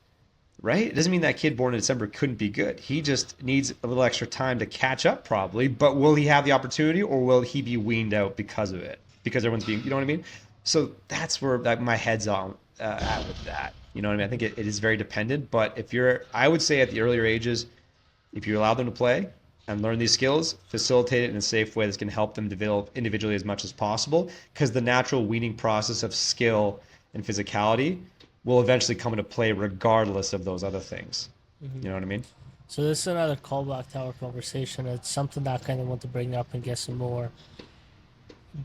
right? It doesn't mean that kid born in December couldn't be good. He just needs a little extra time to catch up, probably. But will he have the opportunity, or will he be weaned out because of it? Because everyone's being, you know what I mean? So that's where my head's on at with that. You know what I mean? I think it is very dependent. But if you're, I would say at the earlier ages, if you allow them to play and learn these skills, facilitate it in a safe way that's going to help them develop individually as much as possible. Because the natural weaning process of skill and physicality will eventually come into play regardless of those other things. You know what I mean? So this is another callback to our conversation. It's something that I kind of want to bring up and get some more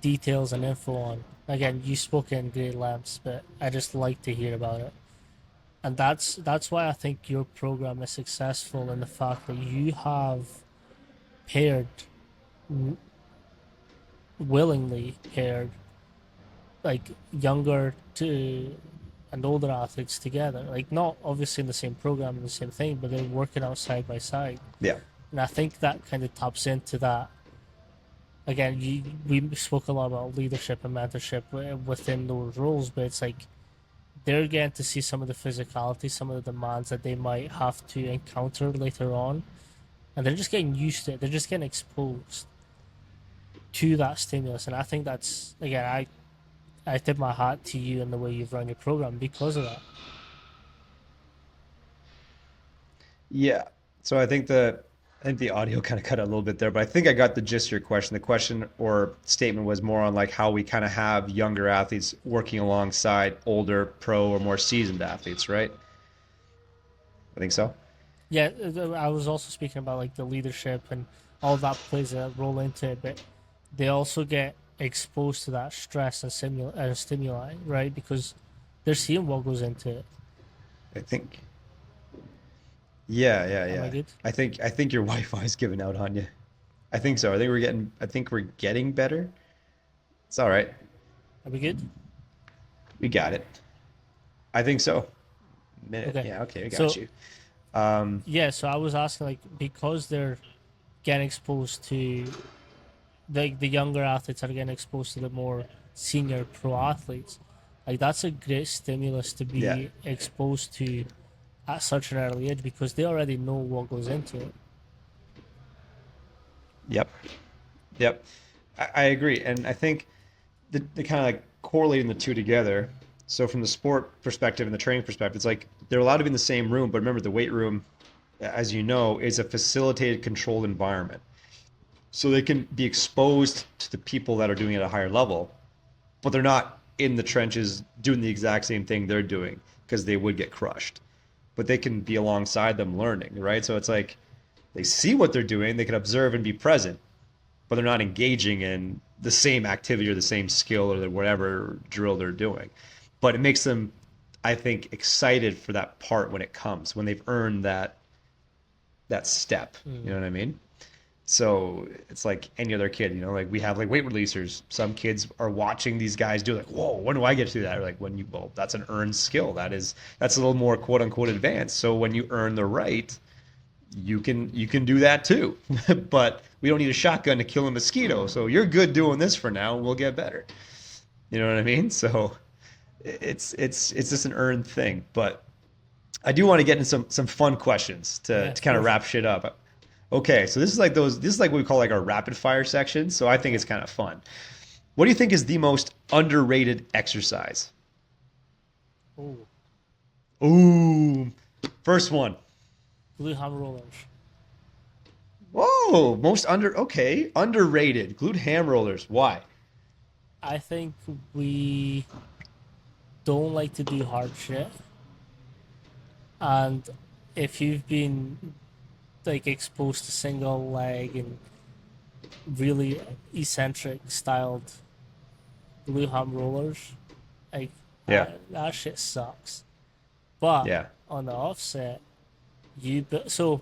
details and info on. Again, you spoke in great lengths, but I just like to hear about it. And that's why I think your program is successful in the fact that you have paired, willingly paired, like younger to and older athletes together. Like not obviously in the same program and the same thing, but they're working out side by side. Yeah. And I think that kind of taps into that. Again, we spoke a lot about leadership and mentorship within those roles, but it's like they're getting to see some of the physicality, some of the demands that they might have to encounter later on, and they're just getting used to it. They're just getting exposed to that stimulus, and I think that's again, I tip my hat to you and the way you've run your program because of that. Yeah. So I think the audio kind of cut out a little bit there, but I think I got the gist of your question. The question or statement was more on like how we kind of have younger athletes working alongside older pro or more seasoned athletes, right? I think so. Yeah, I was also speaking about like the leadership and all that plays a role into it, but they also get exposed to that stress and stimuli, right? Because they're seeing what goes into it. I think. Yeah, yeah, Am I yeah. good? I think your Wi-Fi is giving out on you. I think so. I think we're getting better. It's all right. Are we good? We got it. I think so. Minute. Okay. Yeah, okay, I got So you. Um, yeah, so I was asking like because they're getting exposed to the younger athletes are getting exposed to the more senior pro athletes. Like that's a great stimulus to yeah. be exposed to at such an early age because they already know what goes into it. Yep. Yep. I agree. And I think the kind of like correlating the two together. So from the sport perspective and the training perspective, it's like they're allowed to be in the same room, but remember the weight room, as you know, is a facilitated, controlled environment. So they can be exposed to the people that are doing it at a higher level, but they're not in the trenches doing the exact same thing they're doing because they would get crushed. But they can be alongside them learning, right? So it's like they see what they're doing, they can observe and be present, but they're not engaging in the same activity or the same skill or whatever drill they're doing. But it makes them, I think, excited for that part when it comes, when they've earned that step. You Mm. know what I mean? So it's like any other kid, like we have like weight releasers. Some kids are watching these guys do like, whoa, when do I get to do that? Or like well, that's an earned skill. That's a little more quote unquote advanced. So when you earn the right, you can do that too. But we don't need a shotgun to kill a mosquito. So you're good doing this for now. We'll get better. You know what I mean? So it's just an earned thing. But I do want to get into some fun questions to Yeah, to kind throw of wrap shit up. Okay, so this is like what we call like our rapid fire section. So I think okay. it's kind of fun. What do you think is the most underrated exercise? Oh, Ooh, first one. glute ham rollers. Whoa, okay, underrated. Glute ham rollers. Why? I think we don't like to do hard shit, and if you've been like exposed to single leg and really eccentric styled glue ham rollers. Like Yeah, that shit sucks. But yeah. on the offset, so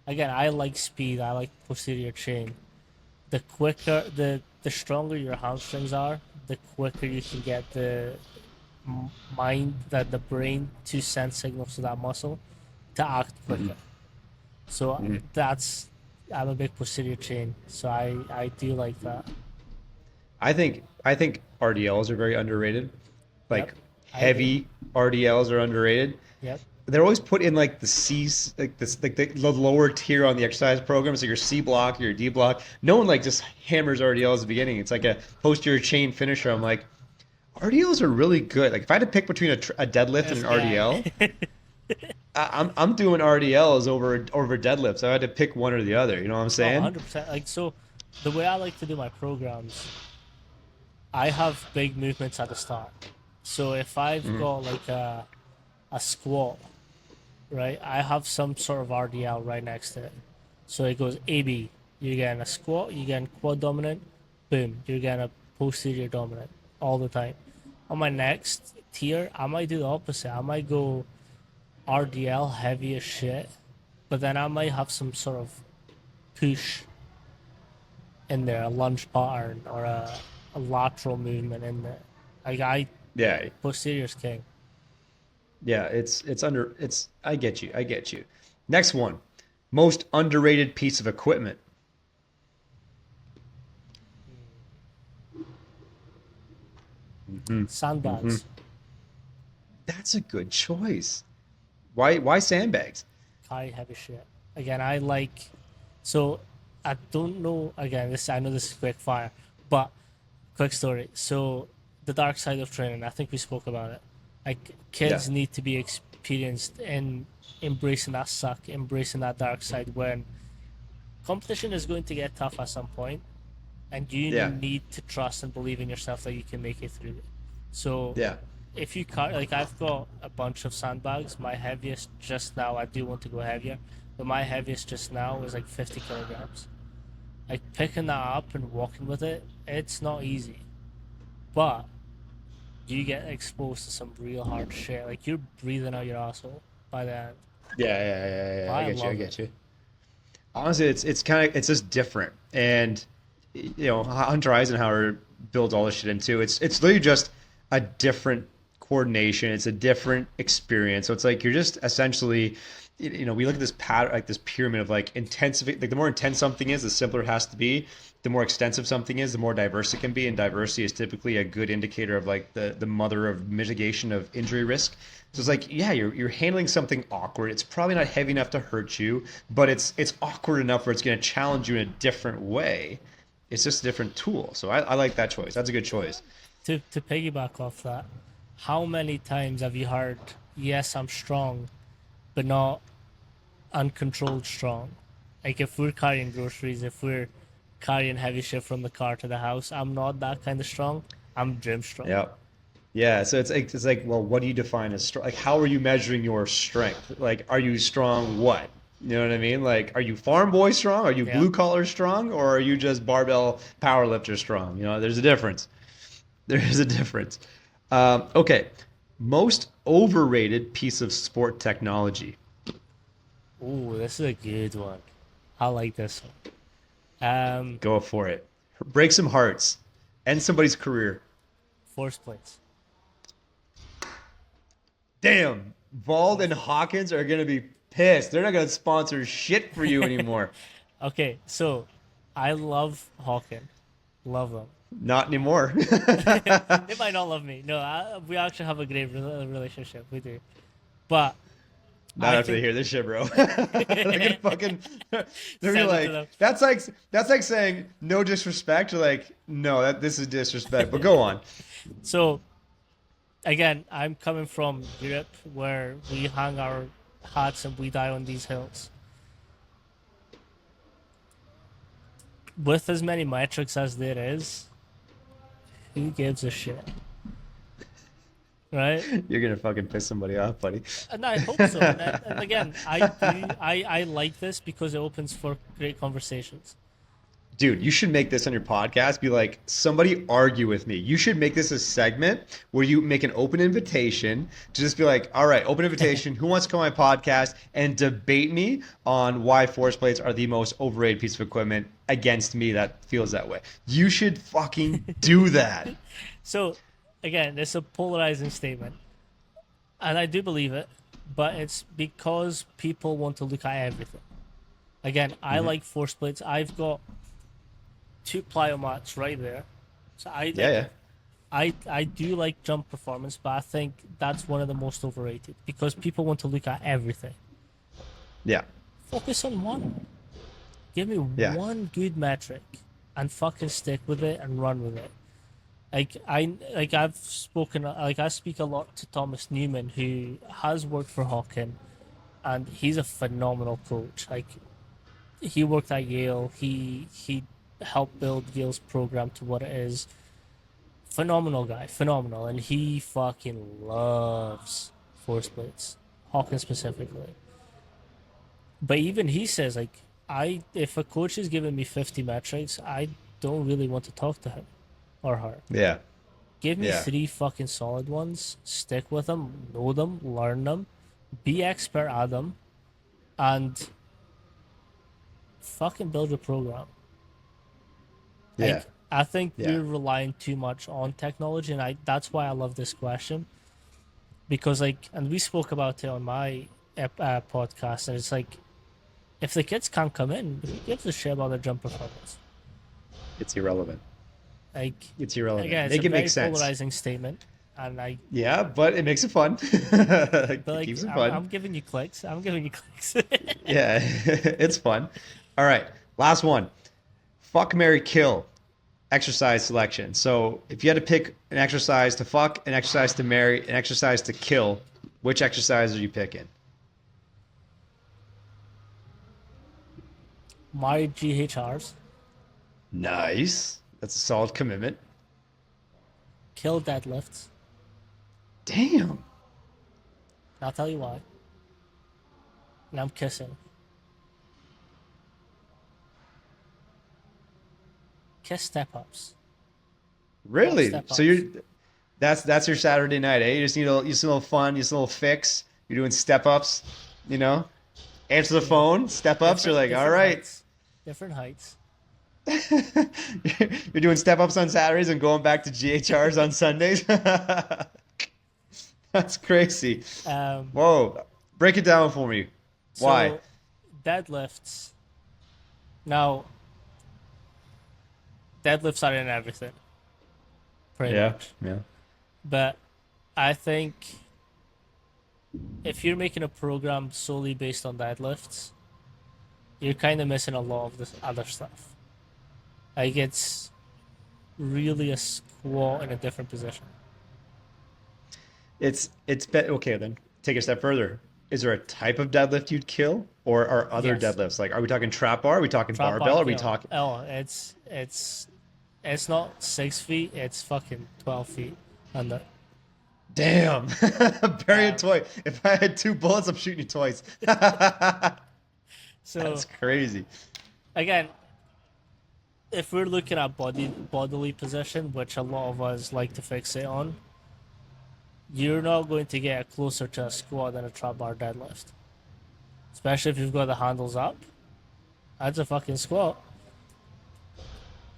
again, I like speed. I like posterior chain. The stronger your hamstrings are, the quicker you can get the mind, that the brain to send signals to that muscle to act quicker. So Mhm. that's I'm a big posterior chain, so I do like that. I think RDLs are very underrated. Yep, Like I agree. heavy RDLs are underrated. Yep. They're always put in like the C's, like this, like the lower tier on the exercise program. So your C block, your D block. No one like just hammers RDLs at the beginning. It's like a posterior chain finisher. I'm like, RDLs are really good. Like if I had to pick between a deadlift and This an guy. RDL, I'm doing RDLs over deadlifts. I had to pick one or the other. You know what I'm Oh, saying? 100%. Like, so the way I like to do my programs, I have big movements at the start. So if I've Mhm. got like a squat, right, I have some sort of RDL right next to it. So it goes AB. You're getting a squat, you're getting quad dominant, boom, you're getting a posterior dominant all the time. On my next tier, I might do the opposite. I might go RDL heavy as shit, but then I might have some sort of push in there, a lunge pattern or a lateral movement in there. Like I Yeah, posterior's king. yeah. It's. I get you. I get you. Next one, most underrated piece of equipment. Hmm. Hmm. Sandbags, That's a good choice. Why sandbags? carry heavy shit. Again, I like. So I don't know. Again, this I know this is quick fire, but quick story. So the dark side of training. I think we spoke about it. Like Yeah, kids need to be experienced in embracing that suck, embracing that dark side when competition is going to get tough at some point, and you yeah, need to trust and believe in yourself that you can make it through it. So yeah. if you cut, like, I've got a bunch of sandbags. My heaviest just now, I do want to go heavier, but my heaviest just now is like 50 kilograms. Like, picking that up and walking with it, it's not easy. But you get exposed to some real hard shit. Like, you're breathing out your asshole by the end. Yeah. I I get you. I love it. get you. Honestly, it's kind of it's just different, and Hunter Eisenhower builds all this shit into it's literally just a different coordination. It's a different experience. So it's like you're just essentially, we look at this pattern, like this pyramid of like intensive. Like the more intense something is, the simpler it has to be. The more extensive something is, the more diverse it can be, and diversity is typically a good indicator of like the mother of mitigation of injury risk. So it's like, yeah, you're handling something awkward. It's probably not heavy enough to hurt you, but it's awkward enough where it's going to challenge you in a different way. It's just a different tool. So I like that choice. That's a good choice. To piggyback off that, how many times have you heard, yes, I'm strong, but not uncontrolled strong? Like, if we're carrying groceries, if we're carrying heavy shit from the car to the house, I'm not that kind of strong. I'm gym strong. Yeah. Yeah, so it's like, well, what do you define as strong? Like, how are you measuring your strength? Like, are you strong? What? You know what I mean? Like, are you farm boy strong? Are you Yeah. blue collar strong? Or are you just barbell power lifter strong? There's a difference. There is a difference. Okay, most overrated piece of sport technology. Ooh, this is a good one. I like this one. Go for it. Break some hearts. End somebody's career. Force plates. Damn, Vald and Force plates. Hawkins are gonna be pissed. They're not gonna sponsor shit for you anymore. Okay, so I love Hawken. Love them. Not anymore. They might not love me. No, we actually have a great relationship. We do. But Not I after they think hear this shit, bro. They're gonna fucking. They're gonna be send it to like, them. that's like saying no disrespect. Or like, no, this is disrespect. But go on. So again, I'm coming from Europe where we hang our hats and we die on these hills. With as many metrics as there is, who gives a shit? Right? You're gonna fucking piss somebody off, buddy. And I hope so. And again, I like this because it opens for great conversations. Dude, you should make this on your podcast. Be like, somebody argue with me. You should make this a segment where you make an open invitation to just be like, all right, open invitation. Who wants to come on my podcast and debate me on why force plates are the most overrated piece of equipment against me that feels that way? You should fucking do that. So again, it's a polarizing statement. And I do believe it, but it's because people want to look at everything. Again, I like force plates. I've got two plyo mats right there. So I Yeah, like yeah. I do like jump performance, but I think that's one of the most overrated because people want to look at everything. Yeah. Focus on one. Give me Yeah. one good metric and fucking stick with it and run with it. I've spoken I speak a lot to Thomas Newman who has worked for Hawken and he's a phenomenal coach. Like he worked at Yale, he helped build Yale's program to what it is. Phenomenal guy, phenomenal, and he fucking loves force plates, Hawkins specifically. But even he says like, I if a coach is giving me 50 metrics, I don't really want to talk to him or her. Yeah. Give me Yeah. three fucking solid ones, stick with them, know them, learn them, be expert at them, and fucking build your program. Yeah. Like I think Yeah. we're relying too much on technology, and I that's why I love this question because like, and we spoke about it on my podcast, and it's like, if the kids can't come in, who gives a shit about their jump performance? It's irrelevant. Like, It's irrelevant. again, it's a Make it very make sense. polarizing statement, and Yeah, but it makes it fun. but It like, keeps it I'm fun. giving you clicks. I'm giving you clicks. Yeah, it's fun. All right, last one. Fuck, marry, kill. Exercise selection. So if you had to pick an exercise to fuck, an exercise to marry, an exercise to kill, which exercise are you picking? My GHRs Nice. That's a solid commitment. kill deadlifts. Damn. I'll tell you why. And I'm kissing. Kiss step ups. Love Really? step So ups. that's your Saturday night, eh? You just need a little fun, just a little fix. You're doing step ups, you know? Answer the Yeah. phone, step ups. You're like, all Different right. heights. Different heights. You're doing step ups on Saturdays and going back to GHRs on Sundays. That's crazy. Um, Whoa. Break it down for me. Why? so deadlifts. Now, deadlifts are in everything, pretty Yeah. much. Yeah. But I think if you're making a program solely based on deadlifts, you're kind of missing a lot of this other stuff. Like it's really a squat in a different position. Okay then. Take it a step further. Is there a type of deadlift you'd kill, or are other Yes, deadlifts like? Are we talking trap bar? Are we talking trap bar barbell? Are we kill. talking? Oh, it's not 6 feet. It's fucking 12 feet under. Damn, bury a Um, toy. If I had two bullets, I'm shooting you twice. That's so crazy. again, if we're looking at bodily position, which a lot of us like to fixate on, you're not going to get closer to a squat than a trap bar deadlift. Especially if you've got the handles up. That's a fucking squat,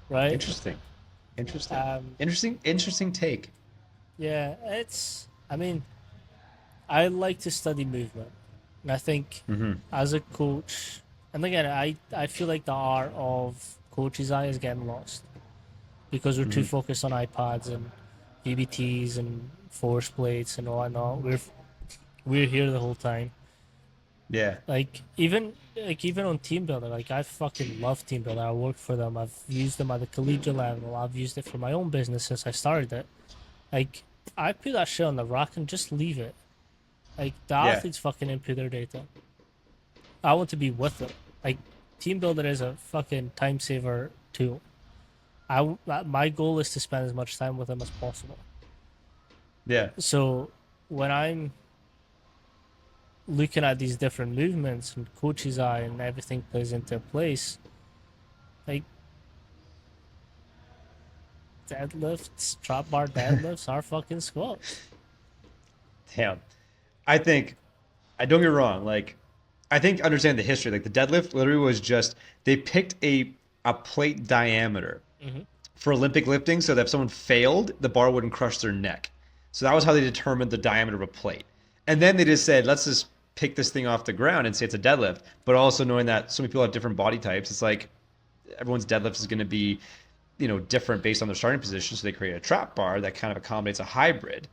right? Interesting. Interesting. Um, Interesting take. yeah, I mean, I like to study movement. And I think Hmm. as a coach, and again, I feel like the art of coach's eye is getting lost because we're too Hmm. focused on iPads and VBTs and force plates and whatnot. We're here the whole time. Yeah. Even on Team Builder, like I fucking love Team Builder. I work for them. I've used them at the collegiate level. I've used it for my own business since I started it. Like I put that shit on the rack and just leave it. Like the Yeah. athletes fucking input their data. I want to be with them. Like Team Builder is a fucking time saver tool. My goal is to spend as much time with them as possible. Yeah. So when I'm looking at these different movements and coach's eye and everything plays into place, like deadlifts, trap bar deadlifts are fucking squats. Damn. I think I don't get me wrong. Like, I think understand the history. Like the deadlift literally was just they picked a plate diameter Hmm. for Olympic lifting so that if someone failed, the bar wouldn't crush their neck. So that was how they determined the diameter of a plate. And then they just said, let's just pick this thing off the ground and say it's a deadlift. But also knowing that so many people have different body types, it's like everyone's deadlift is going to be, different based on their starting position. So they create a trap bar that kind of accommodates a hybrid.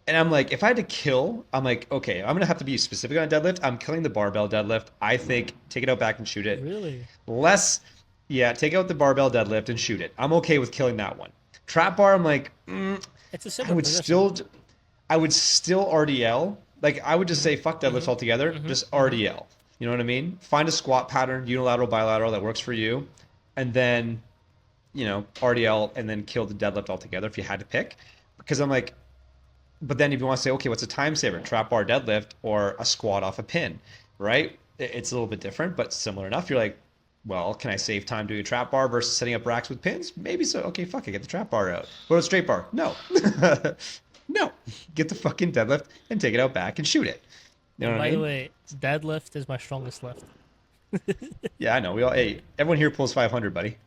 And I'm like, if I had to kill, I'm like, okay, I'm gonna have to be specific on deadlift. I'm killing the barbell deadlift. I think take it out back and shoot it. Really? Less, yeah, take out the barbell deadlift and shoot it. I'm okay with killing that one. Trap bar, I'm like, It's a I similar would position. still, I would still RDL. Like I would just say fuck deadlifts altogether. Just RDL. You know what I mean? Find a squat pattern, unilateral, bilateral that works for you, and then RDL and then kill the deadlift altogether if you had to pick. Because I'm like, but then if you want to say, okay, what's a time saver? Trap bar deadlift or a squat off a pin, right? It's a little bit different, but similar enough. You're like, well, can I save time doing a trap bar versus setting up racks with pins? Maybe so. Okay, fuck it, get the trap bar out. What about a straight bar? No. No. Get the fucking deadlift and take it out back and shoot it. You know And what I by the mean? way, deadlift is my strongest lift. Yeah, I know. Hey, everyone here pulls 500, buddy.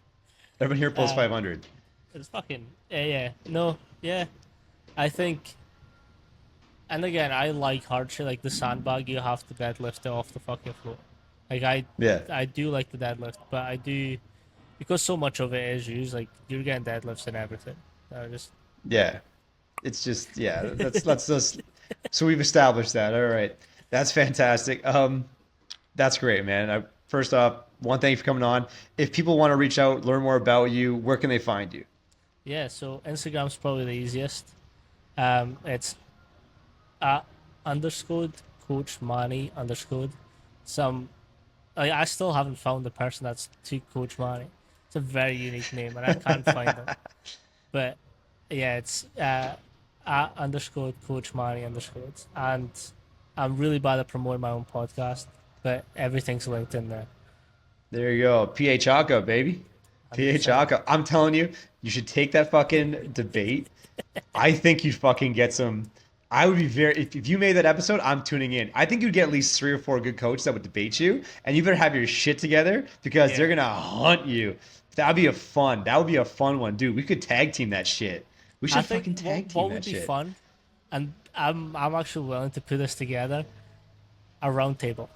Everyone here pulls Um, 500. it's fucking yeah. No, yeah. I think, and again, I like hard shit like the sandbag. You have to deadlift it off the fucking floor. Like Yeah. I do like the deadlift, but I do because so much of it is used. Like you're getting deadlifts and everything. Just Yeah. It's just, yeah, let's just, so we've established that. All right. That's fantastic. That's great, man. First off, one, thank you for coming on. If people want to reach out, learn more about you, where can they find you? yeah. So Instagram's probably the easiest. It's at underscored coach Manny underscored. Some I still haven't found the person that's to Coach Manny. It's a very unique name, and I can't find them. But yeah, it's at underscore coach Manny underscore. And I'm really bad at promoting my own podcast, but everything's linked in there. There you go. PH Aka, baby. PH 100%. Aka. I'm telling you, you should take that fucking debate. I think you'd fucking get some. I would be very. If you made that episode, I'm tuning in. I think you'd get at least 3 or 4 good coaches that would debate you, and you better have your shit together because they're Yeah. gonna hunt you. That would be a fun. That would be a fun one, dude. We could tag team that shit. We I should think fucking tag team what would that be shit. fun, and I'm actually willing to put this together, a round table.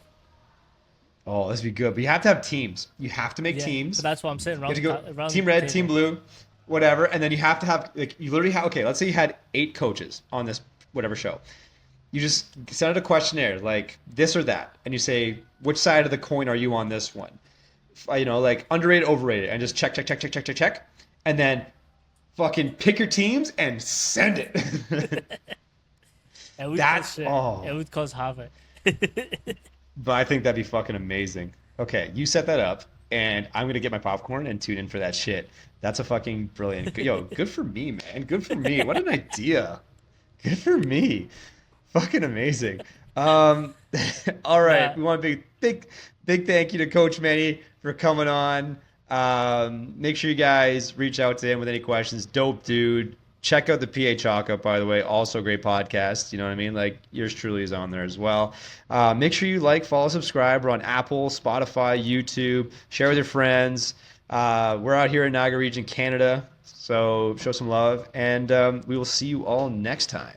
Oh, this would be good. But you have to have teams. You have to make Yeah, but teams. that's what I'm saying. You have to go Round team red, team table. blue, whatever, and then you have to have like you literally have. Okay, let's say you had 8 coaches on this whatever show. You just send out a questionnaire like this or that, and you say which side of the coin are you on this one? Like underrated, overrated, and just check, check, check, check, check, check, check, and then fucking pick your teams and send it. It would That's cause shit. It oh, would cause havoc. but I think that'd be fucking amazing. Okay, you set that up, and I'm gonna get my popcorn and tune in for that shit. That's a fucking brilliant. Yo, good for me, man. Good for me. What an idea. Good for me. Fucking amazing. Um, all right. Nah, We want a big thank you to Coach Manny for coming on. Make sure you guys reach out to him with any questions. Dope dude. Check out the PH Hawk, by the way. Also a great podcast. You know what I mean? Like yours truly is on there as well. Make sure you like, follow, subscribe. We're on Apple, Spotify, YouTube. Share with your friends. We're out here in Niagara Region, Canada. So show some love. And we will see you all next time.